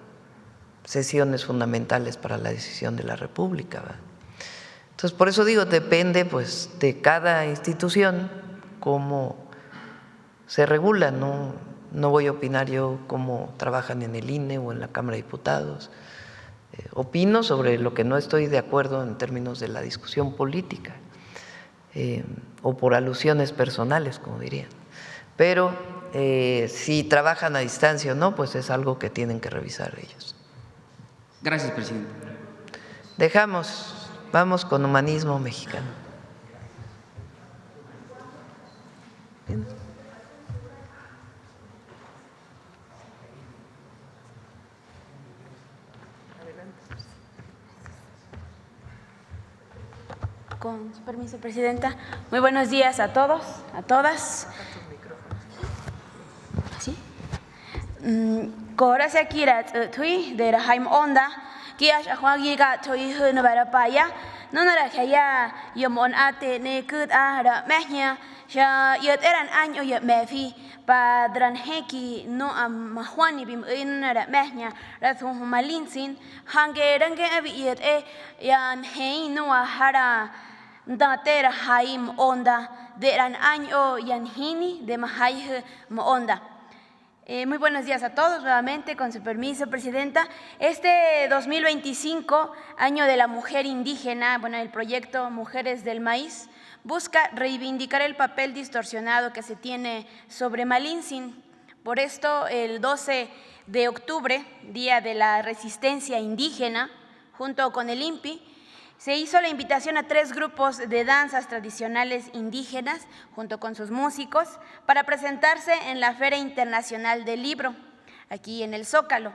S2: sesiones fundamentales para la decisión de la República, ¿verdad? Entonces, por eso digo, depende pues de cada institución cómo se regula. No voy a opinar yo cómo trabajan en el INE o en la Cámara de Diputados. Opino sobre lo que no estoy de acuerdo en términos de la discusión política o por alusiones personales, como dirían. Pero si trabajan a distancia o no, pues es algo que tienen que revisar ellos.
S11: Gracias, presidente.
S2: Vamos con humanismo mexicano.
S12: Con su permiso, presidenta. Muy buenos días a todos, a todas. ¿Sí? Kora Sakira Tui de Rahaim Onda, Kiash Ahwagiga Tui Hunabarapaya, Nonarajaya, Yomon Ate, Nekut Ara Mehnia, Sha Yet Eran Año Yet Mefi, Padran Heki, no Mahwani Bim Inara Mehnia, Rathum Malinsin, Hange Range Yet Yan Hei no Ahara. Datera Haim Onda, de Eran Año Yanhini, de Mahai Onda. Muy buenos días a todos, nuevamente, con su permiso, presidenta. Este 2025, año de la mujer indígena, el proyecto Mujeres del Maíz, busca reivindicar el papel distorsionado que se tiene sobre Malintzin. Por esto, el 12 de octubre, Día de la Resistencia Indígena, junto con el INPI, se hizo la invitación a 3 grupos de danzas tradicionales indígenas, junto con sus músicos, para presentarse en la Feria Internacional del Libro, aquí en el Zócalo.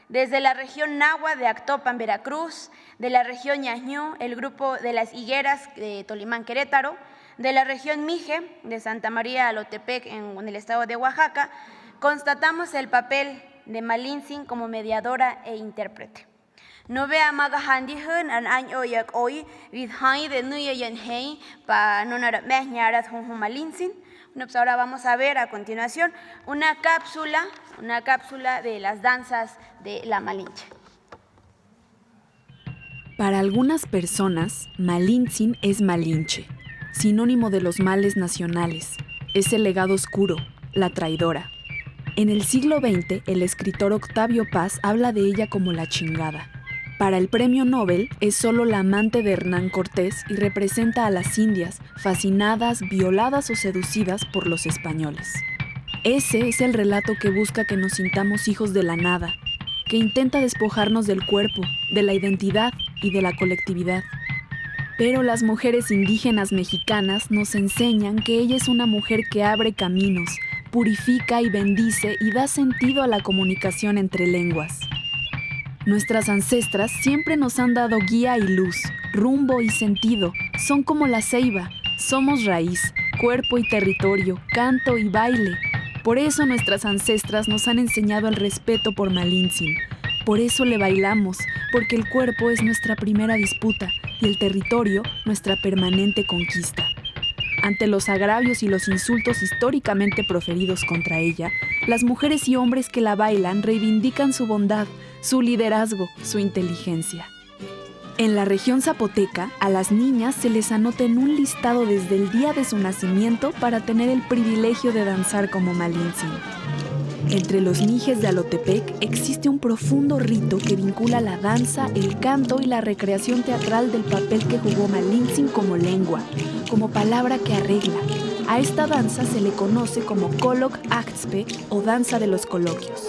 S12: Desde la región Nahua de Actopan, Veracruz, de la región Ñañú, el grupo de las Higueras de Tolimán, Querétaro, de la región Mije, de Santa María Alotepec, en el estado de Oaxaca, constatamos el papel de Malintzin como mediadora e intérprete. No vea magahandi hun an año yak hoy vidhai de nuya yanhei pa nonara mehñarat hun Malintzin. Pues ahora vamos a ver a continuación una cápsula de las danzas de la Malinche.
S13: Para algunas personas, Malintzin es Malinche, sinónimo de los males nacionales. Es el legado oscuro, la traidora. En el siglo XX, el escritor Octavio Paz habla de ella como la chingada. Para el premio Nobel, es solo la amante de Hernán Cortés y representa a las indias, fascinadas, violadas o seducidas por los españoles. Ese es el relato que busca que nos sintamos hijos de la nada, que intenta despojarnos del cuerpo, de la identidad y de la colectividad. Pero las mujeres indígenas mexicanas nos enseñan que ella es una mujer que abre caminos, purifica y bendice y da sentido a la comunicación entre lenguas. Nuestras ancestras siempre nos han dado guía y luz, rumbo y sentido. Son como la ceiba, somos raíz, cuerpo y territorio, canto y baile. Por eso nuestras ancestras nos han enseñado el respeto por Malintzin. Por eso le bailamos, porque el cuerpo es nuestra primera disputa y el territorio nuestra permanente conquista. Ante los agravios y los insultos históricamente proferidos contra ella, las mujeres y hombres que la bailan reivindican su bondad, su liderazgo, su inteligencia. En la región zapoteca, a las niñas se les anota en un listado desde el día de su nacimiento para tener el privilegio de danzar como Malintzin. Entre los mijes de Alotepec existe un profundo rito que vincula la danza, el canto y la recreación teatral del papel que jugó Malintzin como lengua, como palabra que arregla. A esta danza se le conoce como Coloc Axpe o danza de los coloquios.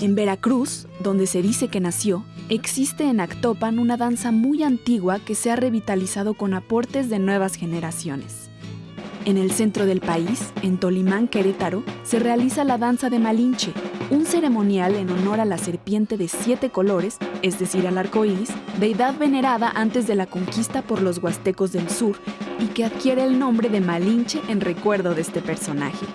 S13: En Veracruz, donde se dice que nació, existe en Actopan una danza muy antigua que se ha revitalizado con aportes de nuevas generaciones. En el centro del país, en Tolimán, Querétaro, se realiza la danza de Malinche, un ceremonial en honor a la serpiente de 7 colores, es decir, al arco iris, deidad venerada antes de la conquista por los huastecos del sur y que adquiere el nombre de Malinche en recuerdo de este personaje.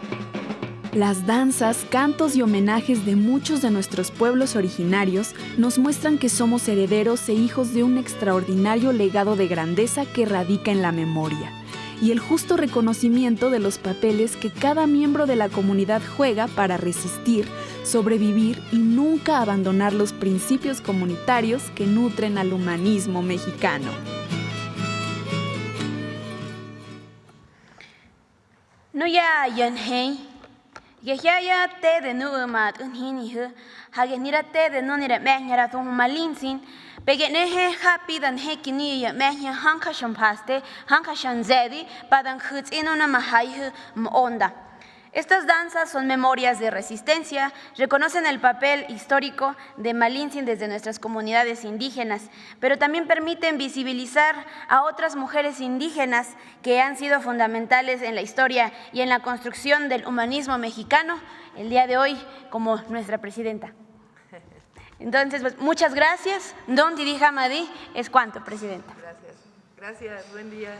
S13: Las danzas, cantos y homenajes de muchos de nuestros pueblos originarios nos muestran que somos herederos e hijos de un extraordinario legado de grandeza que radica en la memoria y el justo reconocimiento de los papeles que cada miembro de la comunidad juega para resistir, sobrevivir y nunca abandonar los principios comunitarios que nutren al humanismo mexicano.
S12: No ya yenhei, ya te de nu mat unhini hu, hagenira te de no nira mehnara tu malinsin. Begenehe happy dan hekini ya mehnya hanka shampaste, hanka shanzedi, padan huts inuna mahaihu onda. Estas danzas son memorias de resistencia, reconocen el papel histórico de Malintzin desde nuestras comunidades indígenas, pero también permiten visibilizar a otras mujeres indígenas que han sido fundamentales en la historia y en la construcción del humanismo mexicano, el día de hoy como nuestra presidenta. Entonces, pues, muchas gracias. Don Tidi Hamadi es cuanto, presidenta.
S2: Gracias. Gracias. Buen día.